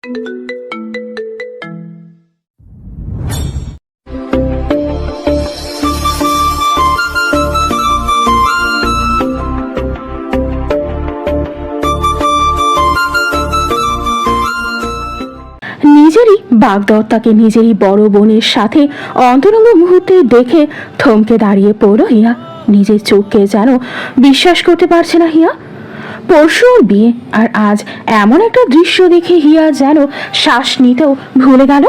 নিজেরই বাগদত্তাকে নিজেরই বড় বোনের সাথে অন্তরঙ্গ মুহূর্তে দেখে থমকে দাঁড়িয়ে পড়ল হিয়া। নিজের চোখকে যেন বিশ্বাস করতে পারছে না হিয়া। পরশু ওর বিয়ে, আর আজ এমন একটা দৃশ্য দেখে হিয়া যেন শ্বাস নিতেও ভুলে গেল।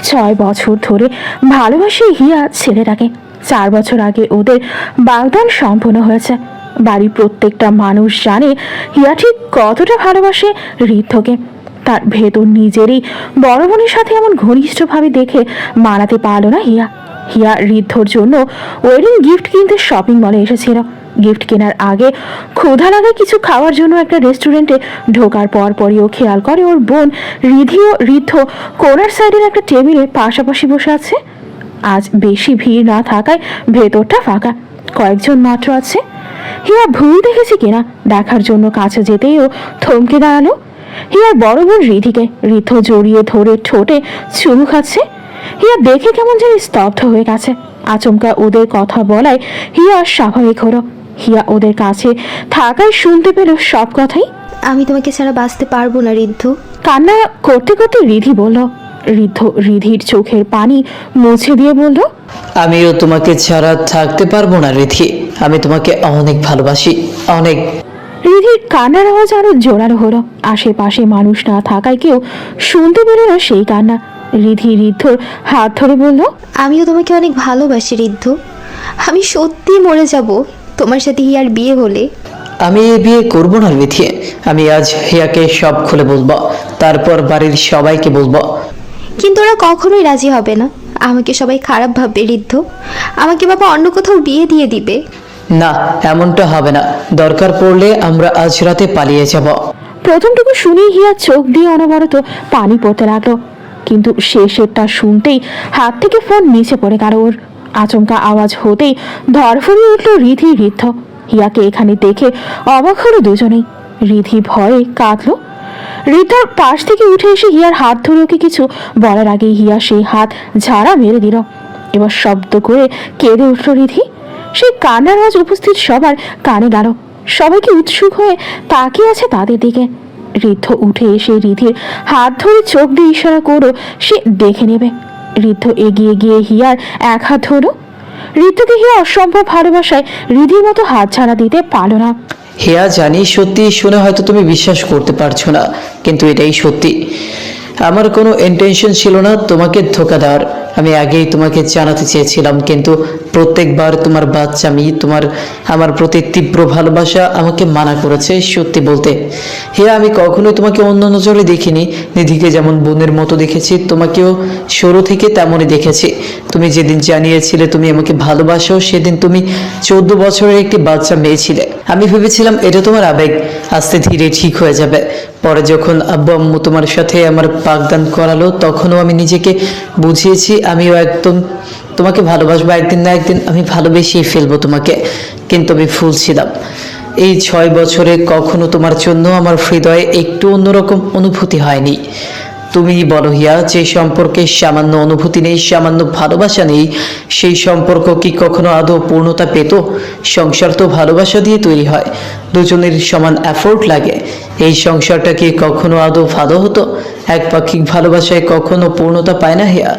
6 বছর ধরে ভালোবাসে হিয়া ছেলেটাকে। 4 বছর আগে ওদের বাগদান সম্পন্ন হয়েছে। বাড়ির প্রত্যেকটা মানুষ জানে হিয়া ঠিক কতটা ভালোবাসে ঋদ্ধকে। তার ভেতর নিজেরই বড় বোনের সাথে এমন ঘনিষ্ঠভাবে দেখে মানাতে পারল না হিয়া। হিয়া ঋদ্ধর জন্য ওয়েডিং গিফট কিনতে শপিং মলে এসেছিল। গিফট কেনার আগে ক্ষুধা লাগে কিছু খাওয়ার জন্য একটা রেস্টুরেন্টে ঢোকার পরই ও খেয়াল করে ওর বোন রিধি ও ঋদ্ধ কোনার সাইডের একটা টেবিলে পাশাপাশি বসে আছে। আজ বেশি ভিড় না থাকায় ভেতরটা ফাঁকা, কয়েকজন মাত্র আছে। হিয়া ভুল দেখেছে কিনা দেখার জন্য কাছে যেতেই ও থমকে দাঁড়ালো। হিয়ার বড় বোন রিধিকে। ঋদ্ধ জড়িয়ে ধরে ঠোঁটে চুমু খাচ্ছে। হিয়া দেখে কেমন যেন স্তব্ধ হয়ে গেছে। আচমকা ওদের কথা বলায় হিয়া স্বাভাবিক হলো। হিয়া ওদের কাছে থাকায় শুনতে পেল সব কথাই। আমি তোমাকে ছাড়া বাঁচতে পারবো না ঋদ্ধ। কান্না করতে করতে রিধি বলল। ঋদ্ধ রিধির চোখের পানি মুছে দিয়ে বলল, আমিও তোমাকে ছাড়া থাকতে পারবো না রিধি। আমি তোমাকে অনেক ভালোবাসি, অনেক। রিধির কান্নার আওয়াজ আরো জোরালো হলো। আশেপাশে মানুষ না থাকায় কেউ শুনতে পেল না সেই কান্না। রিধি ঋদ্ধর হাত ধরে বলল, আমিও তোমাকে অনেক ভালোবাসি ঋদ্ধ। আমি সত্যি মরে যাব তোমার সাথে হিয়ার বিয়ে হলে। আমি এই বিয়ে করবো না রিধি। আমি আজ হিয়াকে সব খুলে বলবো, তারপর বাড়ির সবাইকে বলবো। কিন্তু ওরা কখনোই রাজি হবে না। আমাকে সবাই খারাপ ভাববে ঋদ্ধ। আমাকে বাবা অন্য কোথাও বিয়ে দিয়ে দিবে। না, এমনটা হবে না। দরকার পড়লে আমরা আজ রাতে পালিয়ে যাব। প্রথমটুকু শুনেই হিয়া চোখ দিয়ে অনবরত পানি পড়তে লাগলো, কিন্তু শেষেরটা শুনতেই হাত থেকে ফোন নিচে পড়ে গেল ওর। আচমকা আওয়াজ হতেই ধরফড়িয়ে উঠল রিধি ঋদ্ধ। হিয়াকে এখানে দেখে অবাক হলো দুজনেই। রিধি ভয়ে কাঁদলো। ঋদ্ধর পাশ থেকে উঠে এসে হিয়ার হাত ধরে ওকে কিছু বলার আগেই হিয়া সেই হাত ঝাড়া মেরে দিল। এবার শব্দ করে কেঁদে উঠল রিধি। সেই কান্নার আওয়াজ উপস্থিত সবার কানে গেল। সবাইকে উৎসুক হয়ে তাকিয়ে আছে তাদের দিকে। ঋদ্ধ উঠে এসে রিধির হাত ধরে চোখ দিয়ে ইশারা করো সে দেখে নেবে। ঋদ্ধ এগিয়ে গিয়ে হিয়ার এক হাত ধরো। ঋদ্ধকে হিয়া অসম্ভব ভালোবাসায় রিধির মতো হাত ছাড়া দিতে পারল না। হিয়া, জানি সত্যি শুনে হয়তো তুমি বিশ্বাস করতে পারছো না, কিন্তু এটাই সত্যি। আমার কোনো ইন্টেনশন ছিল না তোমাকে ধোঁকা দেওয়ার। আমি আগেই তোমাকে জানাতে চেয়েছিলাম, কিন্তু প্রত্যেকবার তোমার বাচ্চামি, আমার প্রতি তীব্র ভালোবাসা আমাকে মানা করেছে সত্যি বলতে। হিয়া, আমি কখনোই তোমাকে অন্য নজরে দেখিনি। নিধিকে যেমন বোনের মতো দেখেছি, তোমাকেও শুরু থেকে তেমনই দেখেছি। তুমি যেদিন জানিয়েছিলে তুমি আমাকে ভালোবাসো, সেদিন তুমি 14 বছরের একটি বাচ্চা মেয়ে ছিলে। আমি ভেবেছিলাম এটা তোমার আবেগ, আস্তে ধীরে ঠিক হয়ে যাবে। পরে যখন আব্বু আম্মু তোমার সাথে আমার বাগদান করালো, তখনও আমি নিজেকে বুঝিয়েছি আমিও একদম তোমাকে ভালোবাসবো, একদিন না একদিন আমি ভালোবেসেই ফেলবো তোমাকে। কিন্তু আমি ভুল ছিলাম। এই 6 বছরে কখনো তোমার জন্য আমার হৃদয়ে একটু অন্যরকম অনুভূতি হয়নি। তুমি বলো হিয়া, যে সম্পর্কে সামান্য অনুভূতি নেই, সামান্য ভালোবাসা নেই, সেই সম্পর্ক কি কখনো আদৌ পূর্ণতা পেত? সংসার তো ভালোবাসা দিয়ে তৈরি হয়, দুজনের সমান এফোর্ট লাগে। এই সংসারটা কি কখনো আদৌ ভালো হতো? একপাক্ষিক ভালোবাসায় কখনো পূর্ণতা পায় না হিয়া।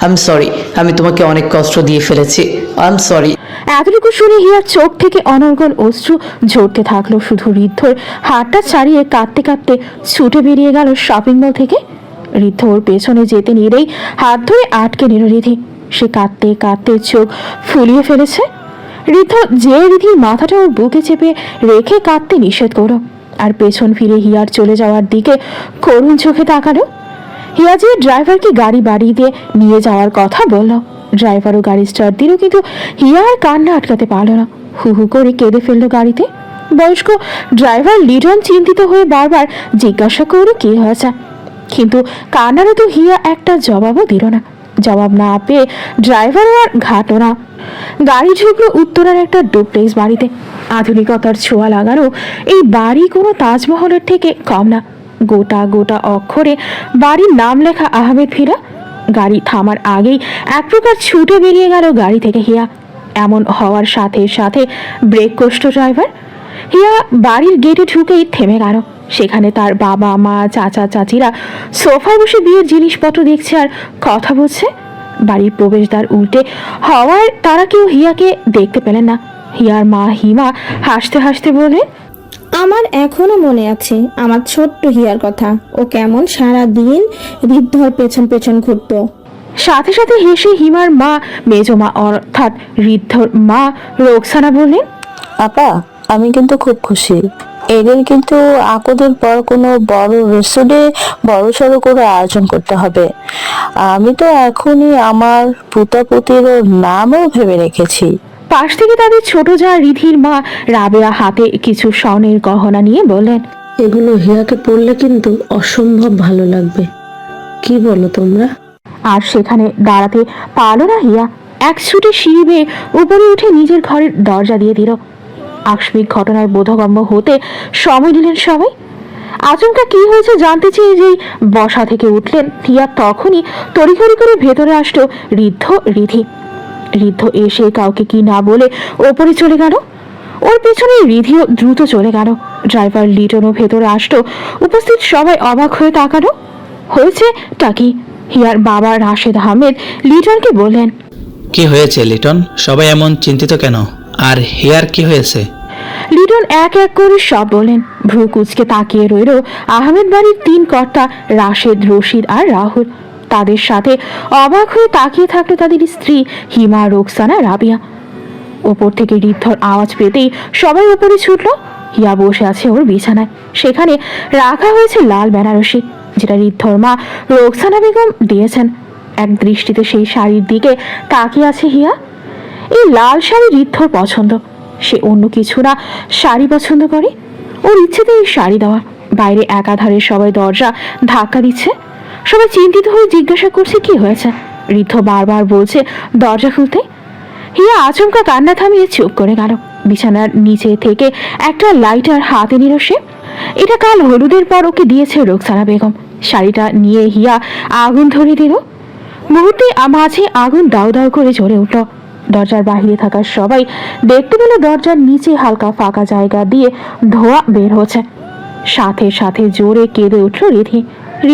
আই এম সরি, আমি তোমাকে অনেক কষ্ট দিয়ে ফেলেছি। I am sorry. এতটুকু শুনে হিয়ার চোখ থেকে অনর্গল অশ্রু ঝরতে থাকলো। শুধু ঋদ্ধর হাতটা ছাড়িয়ে কাঁদতে কাঁদতে ছুটে বেরিয়ে গেল শপিং মল থেকে। ঋদ্ধ ওর পেছনে যেতে নিলেই হাত ধরে আটকে নিল রিধি। সে কাঁদতে কাঁদতে চোখ ফুলিয়ে ফেলেছে। ঋদ্ধ যে রিধির মাথাটা ওর বুকে চেপে রেখে কাঁদতে নিষেধ করো, আর পেছন ফিরে হিয়ার চলে যাওয়ার দিকে করুণ চোখে তাকালো। হিয়া যে ড্রাইভারকে গাড়ি বাড়িতে নিয়ে যাওয়ার কথা বলল। ড্রাইভারও গাড়ি স্টার্ট দিল, কিন্তু হিয়া আর কান্না আটকাতে পারল না। হু হু করে কেঁদে ফেললো গাড়িতে। বয়স্ক ড্রাইভার লিটন চিন্তিত হয়ে বারবার জিজ্ঞাসা করলো কি হয়েছে, কিন্তু কান্নারও তো হিয়া একটা জবাবও দিল না। জবাব না পেয়ে ড্রাইভারও আর ঘাটলো না। গাড়ি ঢুকলো উত্তরার একটা ডুপ্লেক্স বাড়িতে। আধুনিকতার ছোঁয়া লাগানো এই বাড়ি কোনো তাজমহলের থেকে কম না। গোটা গোটা অক্ষরে বাড়ির নাম লেখা আহমেদ ভিলা। গাড়ি থামার আগেই এক প্রকার ছুটে বেরিয়ে গেল গাড়ি থেকে হিয়া। এমন হওয়ার সাথে সাথে ব্রেক কষল ড্রাইভার। হিয়া বাড়ির গেটে ঢুকেই থেমে গেল। সেখানে তার বাবা মা চাচা চাচিরা সোফায় বসে বিয়ের জিনিসপত্র দেখছে আর কথা বলছে। বাড়ির প্রবেশদ্বার উল্টে হওয়ায় তারা কেউ হিয়াকে দেখতে পেলেন না। হিয়ার মা হিমা হাসতে হাসতে বলে, আমার এখনো মনে আছে আমার ছোট্ট হিয়ার কথা। ও কেমন সারা দিন ঋদ্ধর পেছন পেছন ঘুরতো। সাথে সাথে হেসে হিমার মা মেজমা অর্থাৎ ঋদ্ধর মা রোকসানা বললেন, আপা, আমি কিন্তু খুব খুশি। এদের কিন্তু আকদের পর কোনো বড় রেস্টুরেন্টে বড় সড়ো করে আয়োজন করতে হবে। আমি তো এখনই আমার পুতাপুতির নামও ভেবে রেখেছি। পাশ থেকে তাদের ছোট যা রিধির মা রাবেয়া হাতে কিছু স্বর্ণের গহনা নিয়ে বললেন, এগুলো হিয়াকে পড়লে কিন্তু অসম্ভব ভালো লাগবে, কি বলো তোমরা? আর সেখানে দাঁড়াতে পারল না হিয়া। এক ছুটে সিঁড়ি বেয়ে উপরে উঠে নিজের ঘরের দরজা দিয়ে দিল। আকস্মিক ঘটনায় বোধগম্য হতে সময় দিলেন সবাই। আচমকা কি হয়েছে জানতে চেয়ে যেই বসা থেকে উঠলেন হিয়া, তখনই তড়িঘড়ি করে ভেতরে আসলো রিধি। ঋদ্ধ এসে কাউকে কি না বলে ওপরে চলে গেল। ওর পেছনে রিধিও দ্রুত চলে গেল। ড্রাইভার লিটনও ভেতরে আসলো। উপস্থিত সবাই অবাক হয়ে তাকালো। হয়েছে টাকি? হিয়ার বাবা রাশেদ আহমেদ লিটনকে বললেন, কি হয়েছে লিটন? সবাই এমন চিন্তিত কেন? আর হিয়ার কি হয়েছে? লিটন এক এক করে সব বলেন। ভ্রু কুচকে তাকিয়ে রইল আহমেদ বাড়ির 3 কর্তা রাশেদ, রশিদ আর রাহুল। তাদের সাথে অবাক হয়ে তাকিয়ে থাকলো তাদের স্ত্রী হিমা, রোকসানা, রাবিয়া। ওপর থেকে ঋদ্ধর আওয়াজ পেতেই সবাই উপরে ছুটলো। হিয়া বসে আছে ওর বিছানায়। সেখানে রাখা হয়েছে লাল বেনারসি, যেটা ঋদ্ধর মা রোকসানা বেগম দিয়েছেন। এক দৃষ্টিতে সেই শাড়ির দিকে তাকিয়ে আছে হিয়া। এই লাল শাড়ি ঋদ্ধর পছন্দ। সে অন্য কিছু না, শাড়ি পছন্দ করে। ওর ইচ্ছেতে এই শাড়ি দেওয়া। বাইরে একাধারে সবাই দরজা ধাক্কা দিচ্ছে। সবাই চিন্তিত হয়ে জিজ্ঞাসা করছে কি হয়েছে। ঋদ্ধ বারবার বলছে দরজা খুলতে। হিয়া আচমকা কান্না থামিয়ে চুপ করে গেল। বিছানার নিচে থেকে একটা লাইটার হাতে নিল সে। এটা কাল হলুদের পর ওকে দিয়েছে রোকসানা বেগম। শাড়িটা নিয়ে হিয়া আগুন ধরে দিল। মুহূর্তে মাঝে আগুন দাউ দাউ করে জ্বলে উঠল। দরজার বাহিরে থাকা সবাই দেখতে পেল দরজার নিচে হালকা ফাঁকা জায়গা দিয়ে ধোঁয়া বের হচ্ছে। সাথে সাথে জোরে কেঁদে উঠল রিধি।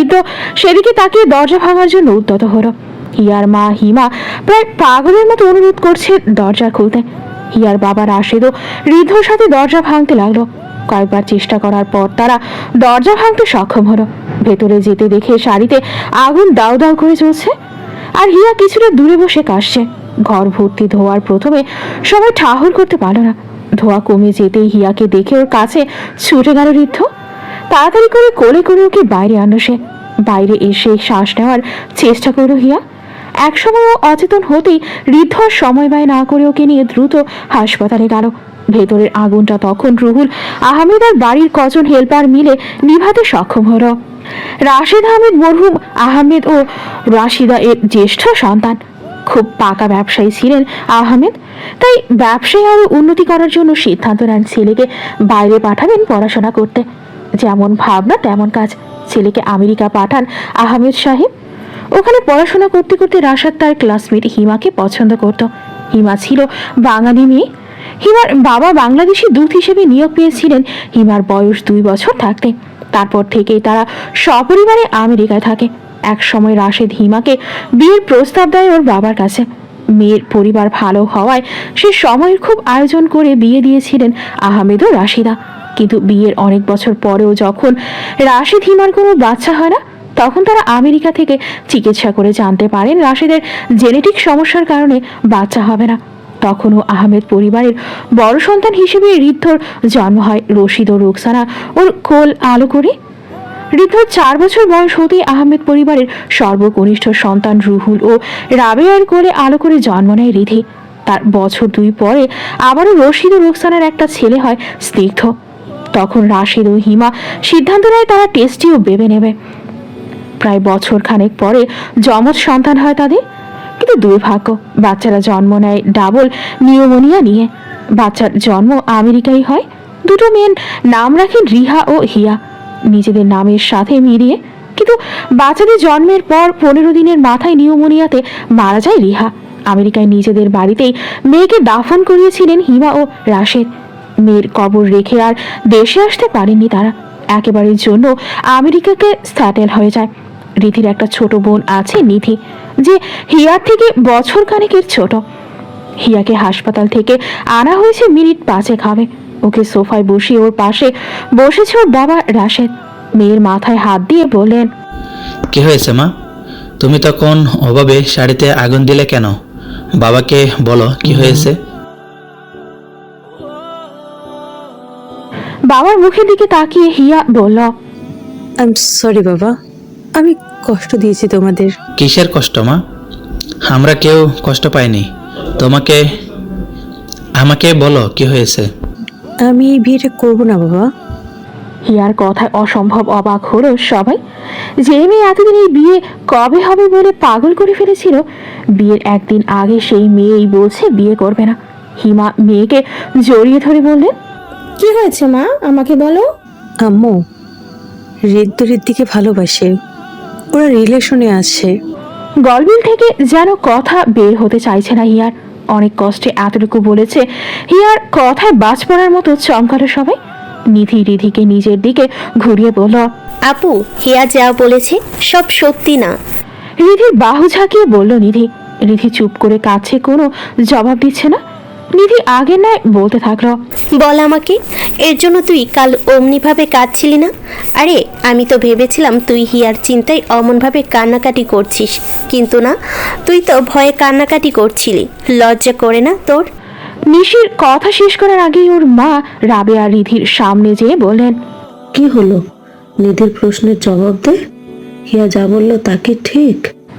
ঋদ্ধ সেদিকে তাকিয়ে দরজা ভাঙার জন্য উদ্যত হলো। হিয়ার মা হিমা প্রায় পাগলের মতো অনুরোধ করছে দরজা খুলতে। হিয়ার বাবা রাশেদও ঋদ্ধর সাথে দরজা ভাঙতে লাগলো। কয়েকবার চেষ্টা করার পর তারা দরজা ভাঙতে সক্ষম হলো। ভেতরে যেতে দেখে শাড়িতে আগুন দাউ দাউ করে চলছে। আর হিয়া কিছুটা দূরে বসে কাশছে। ঘর ভর্তি ধোয়ার প্রথমে সবাই ঠাহর করতে পারল না। ধোয়া কমে যেতেই হিয়াকে দেখে ওর কাছে ছুটে গেল ঋদ্ধ। তাড়াতাড়ি করে কোলে করে ওকে বাইরে আনলো সে। বাইরে এসে শ্বাস নেওয়ার চেষ্টা করলো হিয়া। একসময় ও অচেতন হতেই ঋদ্ধ আর সময় ব্যয় না করে ওকে নিয়ে দ্রুত হাসপাতালে গেল। ভেতরের আগুনটা তখন রুহুল আহমেদ আর বাড়ির কজন হেল্পার মিলে নিভাতে সক্ষম হলো। রাশেদ আহমেদ মরহুম আহমেদ ও রাশিদা এর জ্যেষ্ঠ সন্তান। খুব পাকা ব্যবসায়ী ছিলেন আহমেদ। তাই ব্যবসায় আরো উন্নতি করার জন্য সিদ্ধান্ত নেন ছেলেকে বাইরে পাঠাবেন পড়াশোনা করতে। যেমন ভাবনা তেমন কাজ। ছেলেকে আমেরিকা পাঠান আহমেদ সাহেব। ওখানে পড়াশোনা করতে করতে রাশাদ তার ক্লাসমেট হিমাকে পছন্দ করত। হিমা ছিল বাঙালি মেয়ে। হিমার বাবা বাংলাদেশি দূত হিসেবে নিয়োগ পেয়েছিলেন হিমার বয়স 2 বছর থাকতে। তারপর থেকেই তারা সপরিবারে আমেরিকায় থাকে। এক সময় রাশেদ হিমাকে বিয়ের প্রস্তাব দেয় ওর বাবার কাছে। মেয়ের পরিবার ভালো হওয়ায় সে সময়ের খুব আয়োজন করে বিয়ে দিয়েছিলেন আহমেদ ও রাশিদা। কিন্তু বিয়ের অনেক বছর পরেও যখন রাশেদ হিমার কোনো বাচ্চা হয় না, তখন তারা আমেরিকা থেকে চিকিৎসা করে জানতে পারেন রাশেদের জেনেটিক সমস্যার কারণে বাচ্চা হবে না। তখনও আহমেদ পরিবারের বড় সন্তান হিসেবে ঋদ্ধর জন্ম হয়। রশিদ ও রোকসানা ওর কোল আলো করে। ঋদ্ধর 4 বছর বয়স হতেই আহমেদ পরিবারের সর্বকনিষ্ঠ সন্তান রুহুল ও রাবেয়ার কোলে আলো করে জন্ম নেয় রিধি। তার বছর 2 পরে আবারও রশিদ ও রোকসানার একটা ছেলে হয় স্নিগ্ধ। তখন রাশেদ ও হিমা সিদ্ধান্ত নেয় তারা টেস্টিও ভেবে নেবে। প্রায় বছর খানেক পরে যমজ সন্তান হয় তাদের। কিন্তু দুর্ভাগ্য, বাচ্চারা জন্ম নেয় ডাবল নিউমোনিয়া নিয়ে। বাচ্চার জন্ম আমেরিকায় হয়। 2 মেয়ের নাম রাখেন রিহা ও হিয়া। নিজেদের নামের সাথে মিলিয়ে। কিন্তু বাচ্চাদের জন্মের পর 15 দিনের মাথায় নিউমোনিয়াতে মারা যায় রিহা। আমেরিকায় নিজেদের বাড়িতেই মেয়েকে দাফন করিয়েছিলেন হিমা ও রাশেদ। মেয়ের কবর রেখে আর দেশে আসতে পারেননি তারা। একেবারের জন্য আমেরিকাকে স্যাটেল হয়ে যায়। রিধির একটা ছোট বোন আছে নিধি, যে হিয়ার থেকে বছর খানেকের ছোট। হিয়াকে হাসপাতাল থেকে আনা হয়েছে মিনিট 5 হবে। ওকে সোফায় বসিয়ে ওর পাশে বসেছে ওর বাবা রাশেদ। মেয়ের মাথায় হাত দিয়ে বললেন, কি হয়েছে মা? তুমি তখন অভাবে শাড়িতে আগুন দিলে কেন? বাবাকে বলো কি হয়েছে। বাবার মুখের দিকে তাকিয়ে হিয়া বলল, আই এম সরি বাবা, আমি কষ্ট দিয়েছি তোমাদের। কিসের কষ্ট মা? আমরা কেউ কষ্ট পাইনি। আমাকে বলো কি হয়েছে। আমি এই বিয়েটা করবো না বাবা। হিয়ার কথায় অসম্ভব অবাক হলো সবাই। যে মেয়ে এতদিন এই বিয়ে কবে হবে বলে পাগল করে ফেলেছিল, বিয়ের একদিন আগে সেই মেয়েই বলছে বিয়ে করবে না। হিমা মেয়েকে জড়িয়ে ধরে বললেন, কি হয়েছে মা, আমাকে বলো। আম্মু ঋদ্ধরির দিকে ভালোবাসে, ওরা রিলেশনে আছে। গলবিল থেকে যেন কথা বের হতে চাইছে না হিয়ার। অনেক কষ্টে এতটুকু বলেছে। হিয়ার কথায় বাজ পড়ার মতো চমকালো সবাই। নিধি রিধিকে নিজের দিকে ঘুরিয়ে বলল, আপু, হিয়া যা বলেছে সব সত্যি না। রিধির বাহু ঝাঁকিয়ে বলল নিধি। রিধি চুপ করে কাছে, কোনো জবাব দিচ্ছে না। নিধি আগের ন্যায় বলতে থাকলো, বল আমাকে, এর জন্য তুই কাল অমনিভাবে কাঁদছিলি না? আরে আমি তো ভেবেছিলাম তুই হিয়ার চিন্তায় অমনভাবে কান্নাকাটি করছিস, কিন্তু না, তুই তো ভয়ে কান্নাকাটি করছিলি। লজ্জা করে না তোর? নিশির কথা শেষ করার আগেই ওর মা রাবেয়া রিধির সামনে যেয়ে বললেন, কি হলো? নিধির প্রশ্নের জবাব দে। হিয়া যা বললো তা কি ঠিক?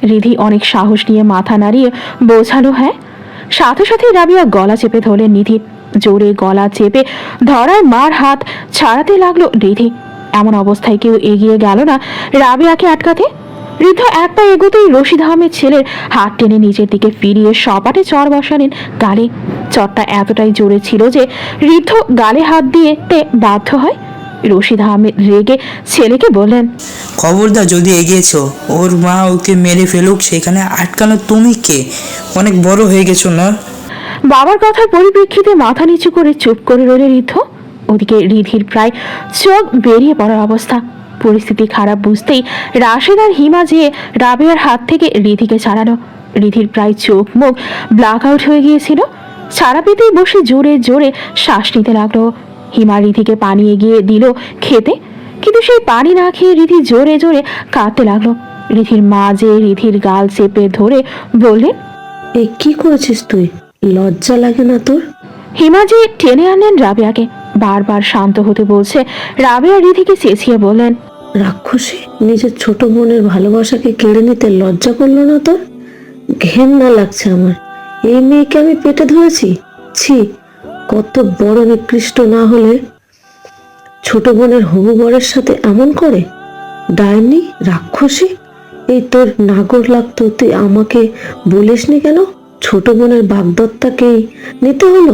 রিধি অনেক সাহস নিয়ে মাথা নাড়িয়ে বোঝালো হ্যাঁ। সাথে সাথে রাবিয়া গলা চেপে ধরলেন নিধির। জোরে গলা চেপে ধরার মার হাত ছাড়াতে লাগলো রিধি। এমন অবস্থায় কেউ এগিয়ে গেল না রাবিয়াকে আটকাতে। ঋদ্ধ এক পা এগোতেই রশিদ আহমেদ ছেলের হাত টেনে নিজের দিকে ফিরিয়ে সপাটে চর বসালেন গালে। চরটা এতটাই জোরে ছিল যে ঋদ্ধ গালে হাত দিয়ে বাধ্য হয়। রশিদ আহমেদ রেগে ছেলেকে বললেন, খবরদার যদি এগিয়েছ, ওর মা ওকে মেরে ফেলুক, সেখানে আটকানো তুমি কে? অনেক বড় হয়ে গেছো না? বাবার কথার পরিপ্রেক্ষিতে মাথা নিচু করে চুপ করে রইল ঋদ্ধ। ওদিকে রিধির প্রায় চোখ বেরিয়ে পড়ার অবস্থা। পরিস্থিতি খারাপ বুঝতেই রাশেদ আর হিমা যেয়ে রাবেয়ার হাত থেকে রিধিকে ছাড়ানো। রিধির প্রায় চোখ মুখ ব্ল্যাক আউট হয়ে গিয়েছিল। ছাড়া পেতেই বসে জোরে জোরে শ্বাস নিতে লাগলো। হিমা রিধিকে পানি এগিয়ে দিল খেতে, কিন্তু সেই পানি না খেয়ে রিধি জোরে জোরে কাঁদতে লাগলো। রিধির মা যে রিধির গাল চেপে ধরে বললেন, এই কি করেছিস তুই? লজ্জা লাগে না তোর? হিমা যে টেনে আনলেন রাবেয়াকে। বারবার শান্ত হতে বলছে রাবেয়া রিধিকে চেঁচিয়ে বললেন, রাক্ষসী, নিজের ছোট বোনের ভালোবাসাকে কেড়ে নিতে লজ্জা করলো না তোর? ঘেন্না লাগছে আমার। এই মেয়েকে আমি পেটে ধরেছি? ছি, কত বড় নিকৃষ্ট না হলে ছোট বোনের হবু বরের সাথে এমন করে? ডাইনি, রাক্ষসী, এই তোর নাগর লাগতো, তুই আমাকে বলিসনি কেন? ছোট বোনের বাগদত্তাকেই নিতে হলো।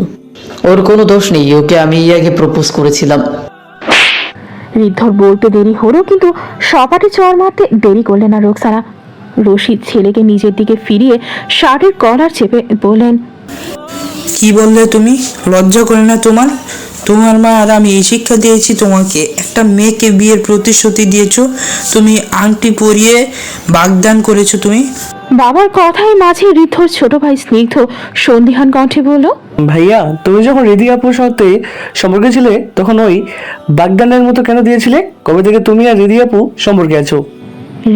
ওর কোনো দোষ নেই, ওকে আমি আগে প্রপোজ করেছিলাম। ঋদ্ধর বলতে দেরি হলো, কিন্তু সপাটে চর মারতে দেরি করলেন না রোকসানা। রশিদ ছেলেকে নিজের দিকে ফিরিয়ে শার্টের কলার চেপে বললেন, কি বললে তুমি? লজ্জা করে না তোমার? তোমার মা আর আমি এই শিক্ষা দিয়েছি তোমাকে। একটা মেয়েকে বিয়ের প্রতিশ্রুতি দিয়েছো, তুমি আংটি পরিয়ে বাগদান করেছো তুমি। বাবার কথাই মাঝে ঋদ্ধর ছোট ভাই স্নিগ্ধ সন্দিহান কণ্ঠে বলল, ভাইয়া, তুমি যখন রিধি আপুর সাথে সম্পর্কে ছিলে তখন ওই বাগদানের মতো কেন দিয়েছিলে? কবে থেকে তুমি আর রিধি আপু সম্পর্কে আছো?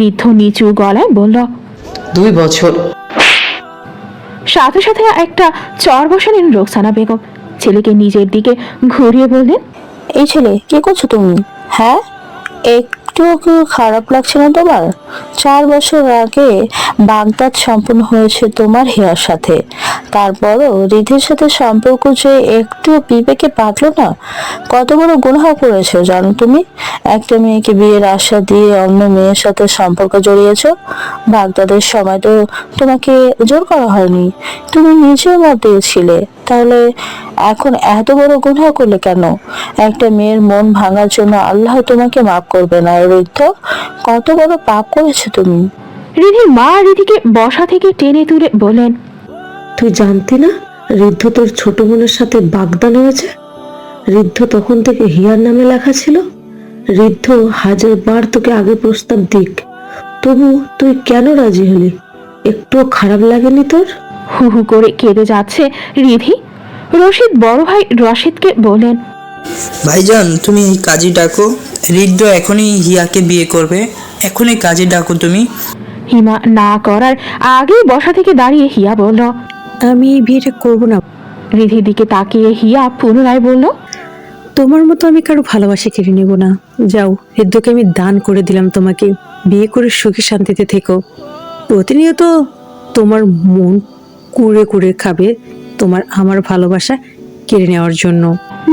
ঋদ্ধ নিচু গলায় বলল, 2 বছর। সাথে সাথে একটা চর বসালেন রোকসানা বেগম। ছেলেকে নিজের দিকে ঘুরিয়ে বললেন, এই ছেলে, কি করছো তুমি? হ্যাঁ, একটু কি খারাপ লাগছে না তোমার? 4 বছর আগে বাগদাদ সম্পন্ন হয়েছে তোমার হিয়ার সাথে, তারপরও রিধির সাথে সম্পর্ক যে একটু বিবেকে বাঁধলো না। কত বড় গুনাহ করেছো জানো তুমি? একটা মেয়েকে বিয়ের আশা দিয়ে অন্য মেয়ের সাথে সম্পর্ক জড়িয়েছো। বাগদাদের সময় তো তোমাকে জোর করা হয়নি, তুমি নিজের মত দিয়েছিলে, তাহলে এখন এত বড় গুনাহ করলে কেন? একটা মেয়ের মন ভাঙার জন্য আল্লাহ তোমাকে মাফ করবে না ঋদ্ধ। কত বড় পাপ করেছো তুমি। রিধির মা রিধিকে বসা থেকে টেনে তুলে বলেন, তুই জানতি না ঋদ্ধ তোর ছোট বোনের সাথে বাগদান হয়েছে? ঋদ্ধ তখন থেকে হিয়ার নামে লেখা ছিল। ঋদ্ধ 1000 বার তোকে আগে প্রস্তাব দিক, তবু তুই কেন রাজি হলি? একটুও খারাপ লাগেনি তোর? হু হু করে কেঁদে যাচ্ছে রিধি। রশিদ বড় ভাই রশিদকে বলেন, ভাইজান তুমি এই কাজী ডাকো, ঋদ্ধ এখনই হিয়াকে বিয়ে করবে, এখনই কাজী ডাকো তুমি। হিমা না করার আগেই বসা থেকে দাঁড়িয়ে হিয়া বলল। আমি এই বিয়েটা করবো না। রিধির দিকে তাকিয়ে হিয়া পুনরায় বলল, তোমার মতো আমি কারো ভালোবাসা কেড়ে নেব না। যাও, হৃদ্যকে আমি দান করে দিলাম তোমাকে, বিয়ে করে সুখে শান্তিতে থেকো। প্রতিনিয়ত তোমার মন কুড়ে কুড়ে খাবে তোমার আমার ভালোবাসা কেড়ে নেওয়ার জন্য।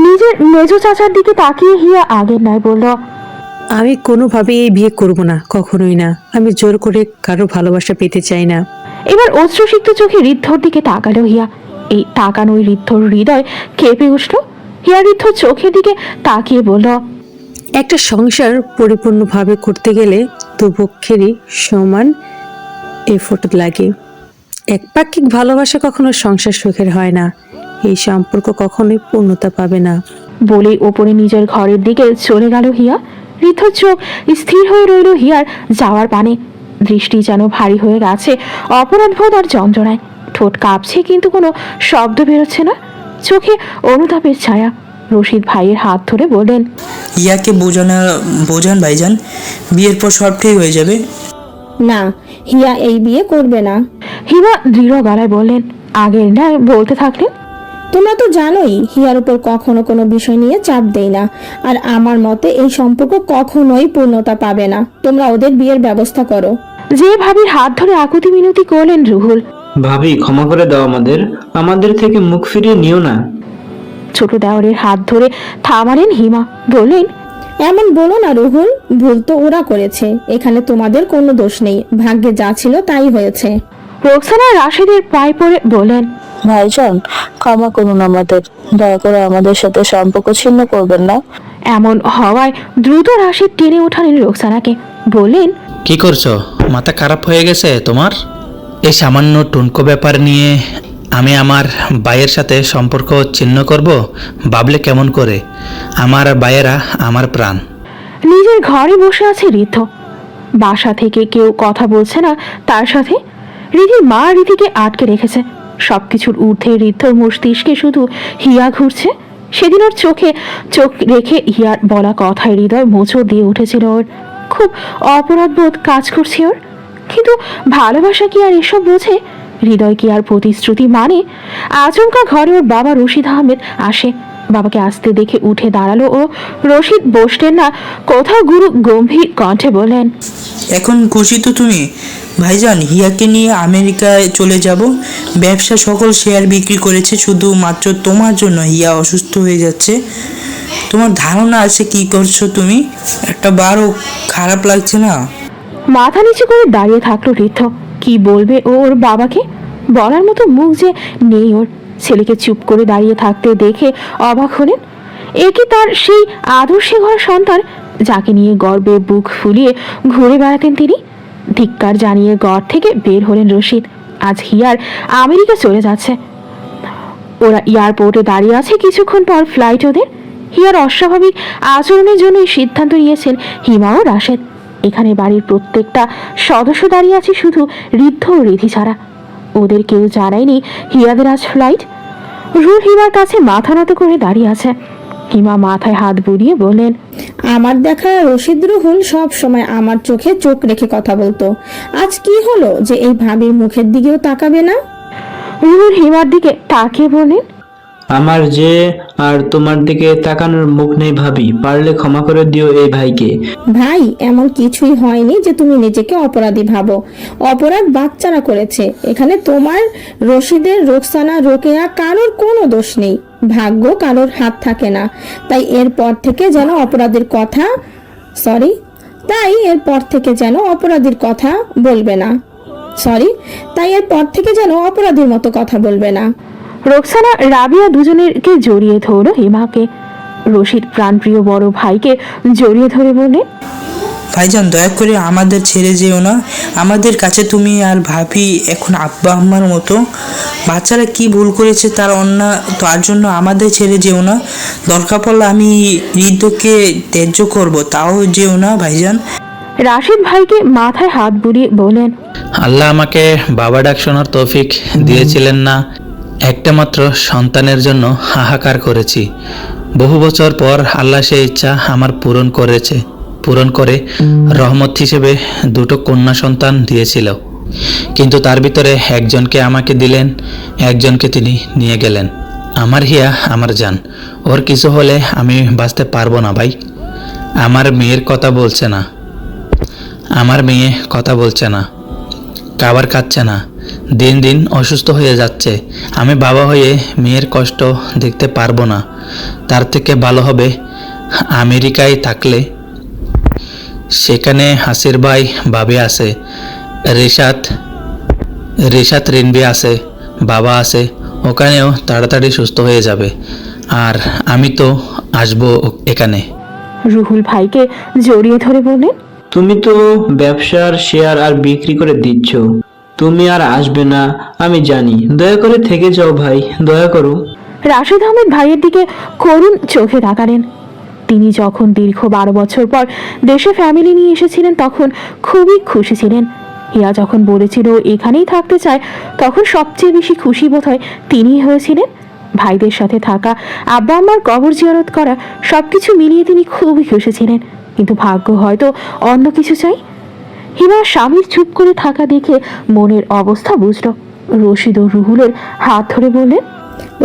নিজের মেজো চাচার দিকে তাকিয়ে হিয়া আগের নয় বলল, আমি কোনোভাবে এই বিয়ে করব না, কখনোই না। আমি জোর করে কারো ভালোবাসা পেতে চাই না। এবার অশ্রুসিক্ত চোখে ঋদ্ধর দিকে তাকালো হিয়া। এই তাকানোই ঋদ্ধর হৃদয় কেঁপে উঠল। হিয়া ঋদ্ধর চোখের দিকে তাকিয়ে বলল, একটা সংসার পরিপূর্ণভাবে করতে গেলে দুপক্ষেরই সমান এফোর্ট লাগে। একপাক্ষিক ভালোবাসা কখনো সংসার সুখের হয় না, এই সম্পর্ক কখনোই পূর্ণতা পাবে না। বলেই ওপরে নিজের ঘরের দিকে চলে গেল হিয়া। ঋদ্ধর চোখ স্থির হয়ে রইল হিয়ার যাওয়ার পানে। দৃষ্টি যেন ভারী হয়ে গেছে অপরাধবোধ আর যন্ত্রণায়। ঠোঁট কাঁপছে কিন্তু কোনো শব্দ বেরোচ্ছে না, চোখে অনুতাপের ছায়া। রশিদ ভাইয়ের হাত ধরে বললেন, হিয়াকে বোঝান ভাইজান, বিয়ের পর সব ঠিক হয়ে যাবে। না, হিয়া এই বিয়ে করবে না। হিমা দৃঢ় গলায় বললেন। আগের ন্যায় বলতে থাকলেন, তোমরা তো জানোই হিয়ার উপর কখনো কোনো বিষয় নিয়ে চাপ দেই না, আর আমার মতে এই সম্পর্ক কখনোই পূর্ণতা পাবে না। তোমরা ওদের বিয়ের ব্যবস্থা করো। যে ভাবির হাত ধরে আকুতি মিনতি করলেন রুহুল। ভাবি ক্ষমা করে দাও, আমাদের থেকে মুখ ফিরিয়ে নিও না। ছোট দেওরের হাত ধরে থামালেন হিমা, বললেন, এমন বলো না রুহুল, ভুল তো ওরা করেছে, এখানে তোমাদের কোনো দোষ নেই। ভাগ্যে যা ছিল তাই হয়েছে। রোকসানা রাশেদের পায়ে পড়ে বলেন, ভাইজান ক্ষমা করুন আমাদের, দয়া করে আমাদের সাথে সম্পর্ক ছিন্ন করবেন না। এমন হওয়ায় দ্রুত রাশেদ টেনে ওঠালেন রোকসানাকে, বললেন, কি করছো? মাথা খারাপ হয়ে গেছে তোমার? এই সামান্য টুনকো ব্যাপার নিয়ে আমি আমার ভাইয়ের সাথে সম্পর্ক ছিন্ন করব? ভাবলে কেমন করে? আমার ভাইয়েরা আমার প্রাণ। নিজের ঘরে বসে আছে ঋদ্ধ। বাসা থেকে কেউ কথা বলছে না তার সাথে। রিধির মা রিধিকে আটকে রেখেছে। সবকিছুর ঊর্ধ্বে ঋদ্ধর মস্তিষ্কে শুধু হিয়া ঘুরছে। সেদিন ওর চোখে চোখ রেখে হিয়ার বলা কথায় হৃদয় মোচড় দিয়ে উঠেছিল ওর। খুব অপরাধবোধ কাজ করছে ওর। কিন্তু ভালোবাসা কি আর এসব বোঝে? হৃদয় কি আর প্রতিশ্রুতি মানে? আচমকা ঘরে ওর বাবা রশিদ আহমেদ আসে। বাবাকে আসতে দেখে উঠে দাঁড়ালো ও। রশিদ বসলেন না, কোথাও গুরু গম্ভীর কণ্ঠে বলেন, এখন খুশি তো তুমি? ভাইজান হিয়াকে নিয়ে আমেরিকায় চলে যাব। ব্যবসা সকল শেয়ার বিক্রি করেছে শুধুমাত্র তোমার জন্য। হিয়া অসুস্থ হয়ে যাচ্ছে, তোমার ধারণা আছে কি করছো তুমি? একটা বারও খারাপ লাগছে না? মাথা নিচু করে দাঁড়িয়ে থাকলো ঋদ্ধ। কি বলবে ও ওর বাবাকে? বলার মতো মুখ যে নেই ওর। ছেলেকে চুপ করে দাঁড়িয়ে থাকতে দেখে অবাক হলেন। এ কি তার সেই আদর্শে ঘর সন্তান যাকে নিয়ে গর্বে বুক ফুলিয়ে ঘুরে বেড়াতেন তিনি? ধিক্কার জানিয়ে ঘর থেকে বের হলেন রশিদ। আজ হিয়ার আমেরিকা চলে যাচ্ছে। ওরা এয়ারপোর্টে দাঁড়িয়ে আছে। কিছুক্ষণ পর ফ্লাইট ওদের। হিয়ার অস্বাভাবিক আচরণের জন্য এই সিদ্ধান্ত নিয়েছেন হিমা ও রাশেদ। এখানে বাড়ির প্রত্যেকটা সদস্য দাঁড়িয়ে আছে শুধু ঋদ্ধ ও রিধি ছাড়া। ওদের কেউ জানায়নি হিয়াদের আজ ফ্লাইট। রুল হিমার কাছে মাথা নত করে দাঁড়িয়ে আছে। হিমা মাথায় হাত বুলিয়ে বলেন, আমার দেখা রশিদ রুহুল সব সময় আমার চোখে চোখ রেখে কথা বলতো। আজ কি হলো যে এই ভাবির মুখের দিকেও তাকাবে না? রুল হিমার দিকে তাকিয়ে বলেন, আমার যে আর তোমার দিকে তাকানোর মুখ নেই ভাবি, পারলে ক্ষমা করে দিও এই ভাইকে। ভাই, এমন কিছুই হয়নি যে তুমি নিজেকে অপরাধী ভাবো। অপরাধ বাচ্চারা করেছে। এখানে তোমার, রশিদের, রোকসানা, রোকেয়া কারোর কোনো দোষ নেই। ভাগ্য কারোর হাত থাকে না। তাই এরপর থেকে যেন অপরাধীর কথা বলবে না। তাই এরপর থেকে যেন অপরাধীর মতো কথা বলবে না। রোকসানা রাবিয়া দুজনেরকে জড়িয়ে ধরল হিমাকে। রশিদ প্রাণপ্রিয় বড় ভাইকে জড়িয়ে ধরে বললেন, ভাইজান, দয়া করে আমাদের ছেড়ে যেও না। আমাদের কাছে তুমি আর ভাবি এখন আব্বা আম্মার মতো। বাচ্চারা কি ভুল করেছে তার জন্য আমাদের ছেড়ে যেও না। দরকার পড়লে আমি হৃদয়কে ত্যায্য করব, তাও যেও না ভাইজান। রাশিদ ভাইকে মাথায় হাত বুলিয়ে বলেন, আল্লাহ আমাকে বাবা ডাক শোনার তৌফিক দিয়েছিলেন না, একটা মাত্র সন্তানের জন্য হাহাকার করেছি। বহু বছর পর আল্লাহ সেই ইচ্ছা আমার পূরণ করে রহমত হিসেবে দুটো কন্যা সন্তান দিয়েছিল। কিন্তু তার ভিতরে একজনকে আমাকে দিলেন, একজনকে তিনি নিয়ে গেলেন। আমার হিয়া আমার জান, ওর কিছু হলে আমি বাঁচতে পারবো না ভাই। আমার মেয়ে কথা বলছে না, খাবার খাচ্ছে না, দিন দিন অসুস্থ হয়ে যাচ্ছে। আমি বাবা হয়ে মেয়ের কষ্ট দেখতে পারবো না। তার থেকে ভালো হবে আমেরিকায় থাকলে, সেখানে হাসির ভাই ভাবি আছে, রিশাত রিনবি আছে, বাবা আছে, ওখানেও তাড়াতাড়ি সুস্থ হয়ে যাবে। আর আমি তো আসবো এখানে। রুহুল ভাইকে জড়িয়ে ধরে বললেন, তুমি তো ব্যবসার শেয়ার আর বিক্রি করে দিচ্ছ, তুমি আর আসবে না আমি জানি। দয়া করে থেকে যাও ভাই, দয়া করো। রাশিদ আহমেদ ভাইয়ের দিকে করুণ চোখে তাকালেন। তিনি যখন দীর্ঘ 12 বছর পর দেশে ফ্যামিলি নিয়ে এসেছিলেন তখন খুবই খুশি ছিলেন। হিয়া যখন বলেছিল এখানেই থাকতে চায় তখন সবচেয়ে বেশি খুশি বোধহয় তিনিই হয়েছিলেন। ভাইদের সাথে থাকা, আব্বা আম্মার কবর জিয়ারত করা, সবকিছু মিলিয়ে তিনি খুবই খুশি ছিলেন। কিন্তু ভাগ্য হয়তো অন্য কিছু চাই। হিমা স্বামীর চুপ করে থাকা দেখে মনের অবস্থা বুঝল। রশিদ ও রুহুলের হাত ধরে বললেন,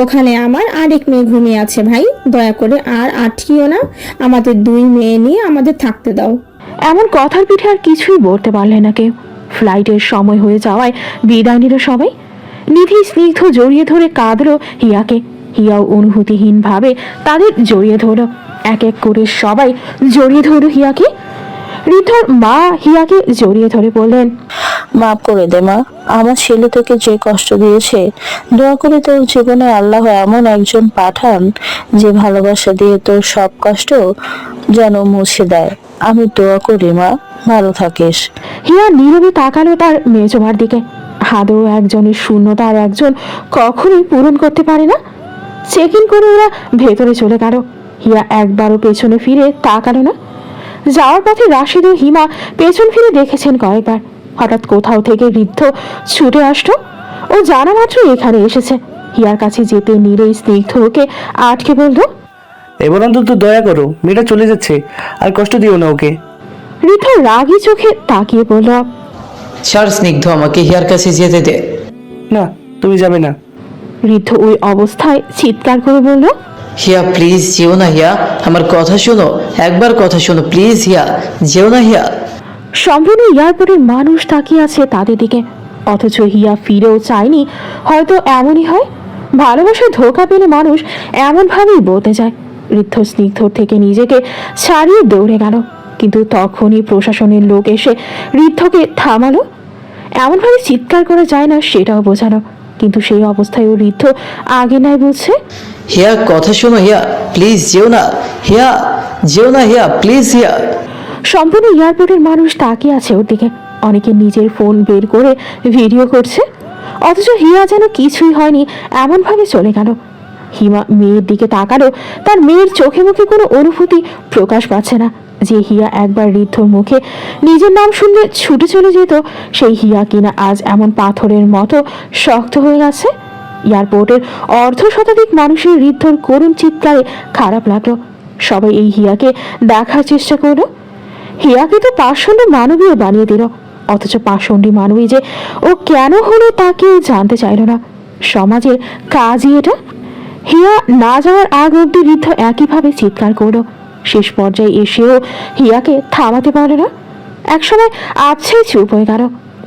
ওখানে আমার আরেক মেয়ে ঘুমিয়ে আছে ভাই, দয়া করে আর আটকিও না। আমাদের 2 মেয়ে নিয়ে আমাদের থাকতে দাও। এমন কথার পিঠে আর কিছুই বলতে পারলেন না কেউ। ফ্লাইটের সময় হয়ে যাওয়ায় বিদায় নিল সবাই। নিধি স্নিগ্ধ জড়িয়ে ধরে কাঁদল হিয়াকে। হিয়াও অনুভূতিহীন ভাবে তাদের জড়িয়ে ধরল। এক এক করে সবাই জড়িয়ে ধরল হিয়াকে। ঋদ্ধর মা হিয়াকে জড়িয়ে ধরে বললেন, মাফ করে দে মা, আমার ছেলে তোকে যে কষ্ট দিয়েছে, দোয়া করে তোর জীবনে আল্লাহ এমন একজন পাঠান যে ভালোবাসা দিয়ে তোর সব কষ্ট যেন মুছে দেয়। আমি দোয়া করি মা, ভালো থাকিস। হিয়া নীরবে তাকালো তার মেজমার দিকে। আদৌ একজনের শূন্যতা আর একজন কখনোই পূরণ করতে পারে না। চেক ইন করে ওরা ভেতরে চলে গেল। হিয়া একবারও পেছনে ফিরে তাকালো না। যাওয়ার পথে রাশিদ ও হিমা পেছন ফিরে দেখেছেন কয়েকবার। হঠাৎ কোথাও থেকে ঋদ্ধ ছুটে আসলো। ও জানা মাত্র এখানে এসেছে। হিয়ার কাছে যেতে নিলেই স্নিগ্ধ ওকে আটকে বলল, এবার অন্তত দয়া করো, মেয়েটা চলে যাচ্ছে, আর কষ্ট দিও না ওকে। ঋদ্ধ রাগী চোখে তাকিয়ে বলল, ছাড় স্নিগ্ধ, আমাকে হিয়ার কাছে যেতে দে। না, তুমি যাবে না। ঋদ্ধ ওই অবস্থায় চিৎকার করে বলল, হিয়া প্লিজ যেও না হিয়া, আমার কথা শোনো, একবার কথা শোনো প্লিজ হিয়া, যেও না হিয়া। সম্পূর্ণ এয়ারপোর্টের মানুষ তাকিয়ে আছে তাদের দিকে, অথচ হিয়া ফিরেও চায়নি। হয়তো এমনই হয়, ভালোবাসায় ধোঁকা পেলে মানুষ এমনভাবেই বলতে যায়। ঋদ্ধ স্নিগ্ধর থেকে নিজেকে ছাড়িয়ে দৌড়ে গেল, কিন্তু তখনই প্রশাসনের লোক এসে ঋদ্ধকে থামালো। এমনভাবে চিৎকার করা যায় না সেটাও বোঝানো, কিন্তু সেই অবস্থায় ও ঋদ্ধ আগে নাই বলছে, হিয়া কথা শোনো হিয়া, প্লিজ যেও না হিয়া, যেও না হিয়া, প্লিজ হিয়া। সম্পূর্ণ এয়ারপোর্টের মানুষ তাকিয়ে আছে ওর দিকে। অনেকে নিজের ফোন বের করে ভিডিও করছে, অথচ হিয়া যেন কিছুই হয়নি এমনভাবে চলে গেল। হিমা মেয়ের দিকে তাকালো, তার মেয়ের চোখে মুখে কোনো অনুভূতি প্রকাশ পাচ্ছে না। যে হিয়া একবার ঋদ্ধর মুখে নিজের নাম শুনলে ছুটে চলে যেত, সেই হিয়া কিনা আজ এমন পাথরের মতো শক্ত হয়ে গেছে। এয়ারপোর্টের অর্ধশতাধিক মানুষের ঋদ্ধর করুণ চিৎকারে খারাপ লাগলো। সবাই এই হিয়াকে দেখার চেষ্টা করলো। হিয়াকে তো পাষণ্ড মানবীয় বানিয়ে দিল, অথচ পাষণ্ডী মানবী যে ও কেন হলো তা কেউ জানতে চাইল না। সমাজের কাজই এটা। হিয়া না যাওয়ার আগ অব্দি ঋদ্ধ একইভাবে চিৎকার করলো। শেষ পর্যায়ে এসেও হিয়াকে থামাতে পারে না। একসময় আবছাই চুপ হয়ে গেল।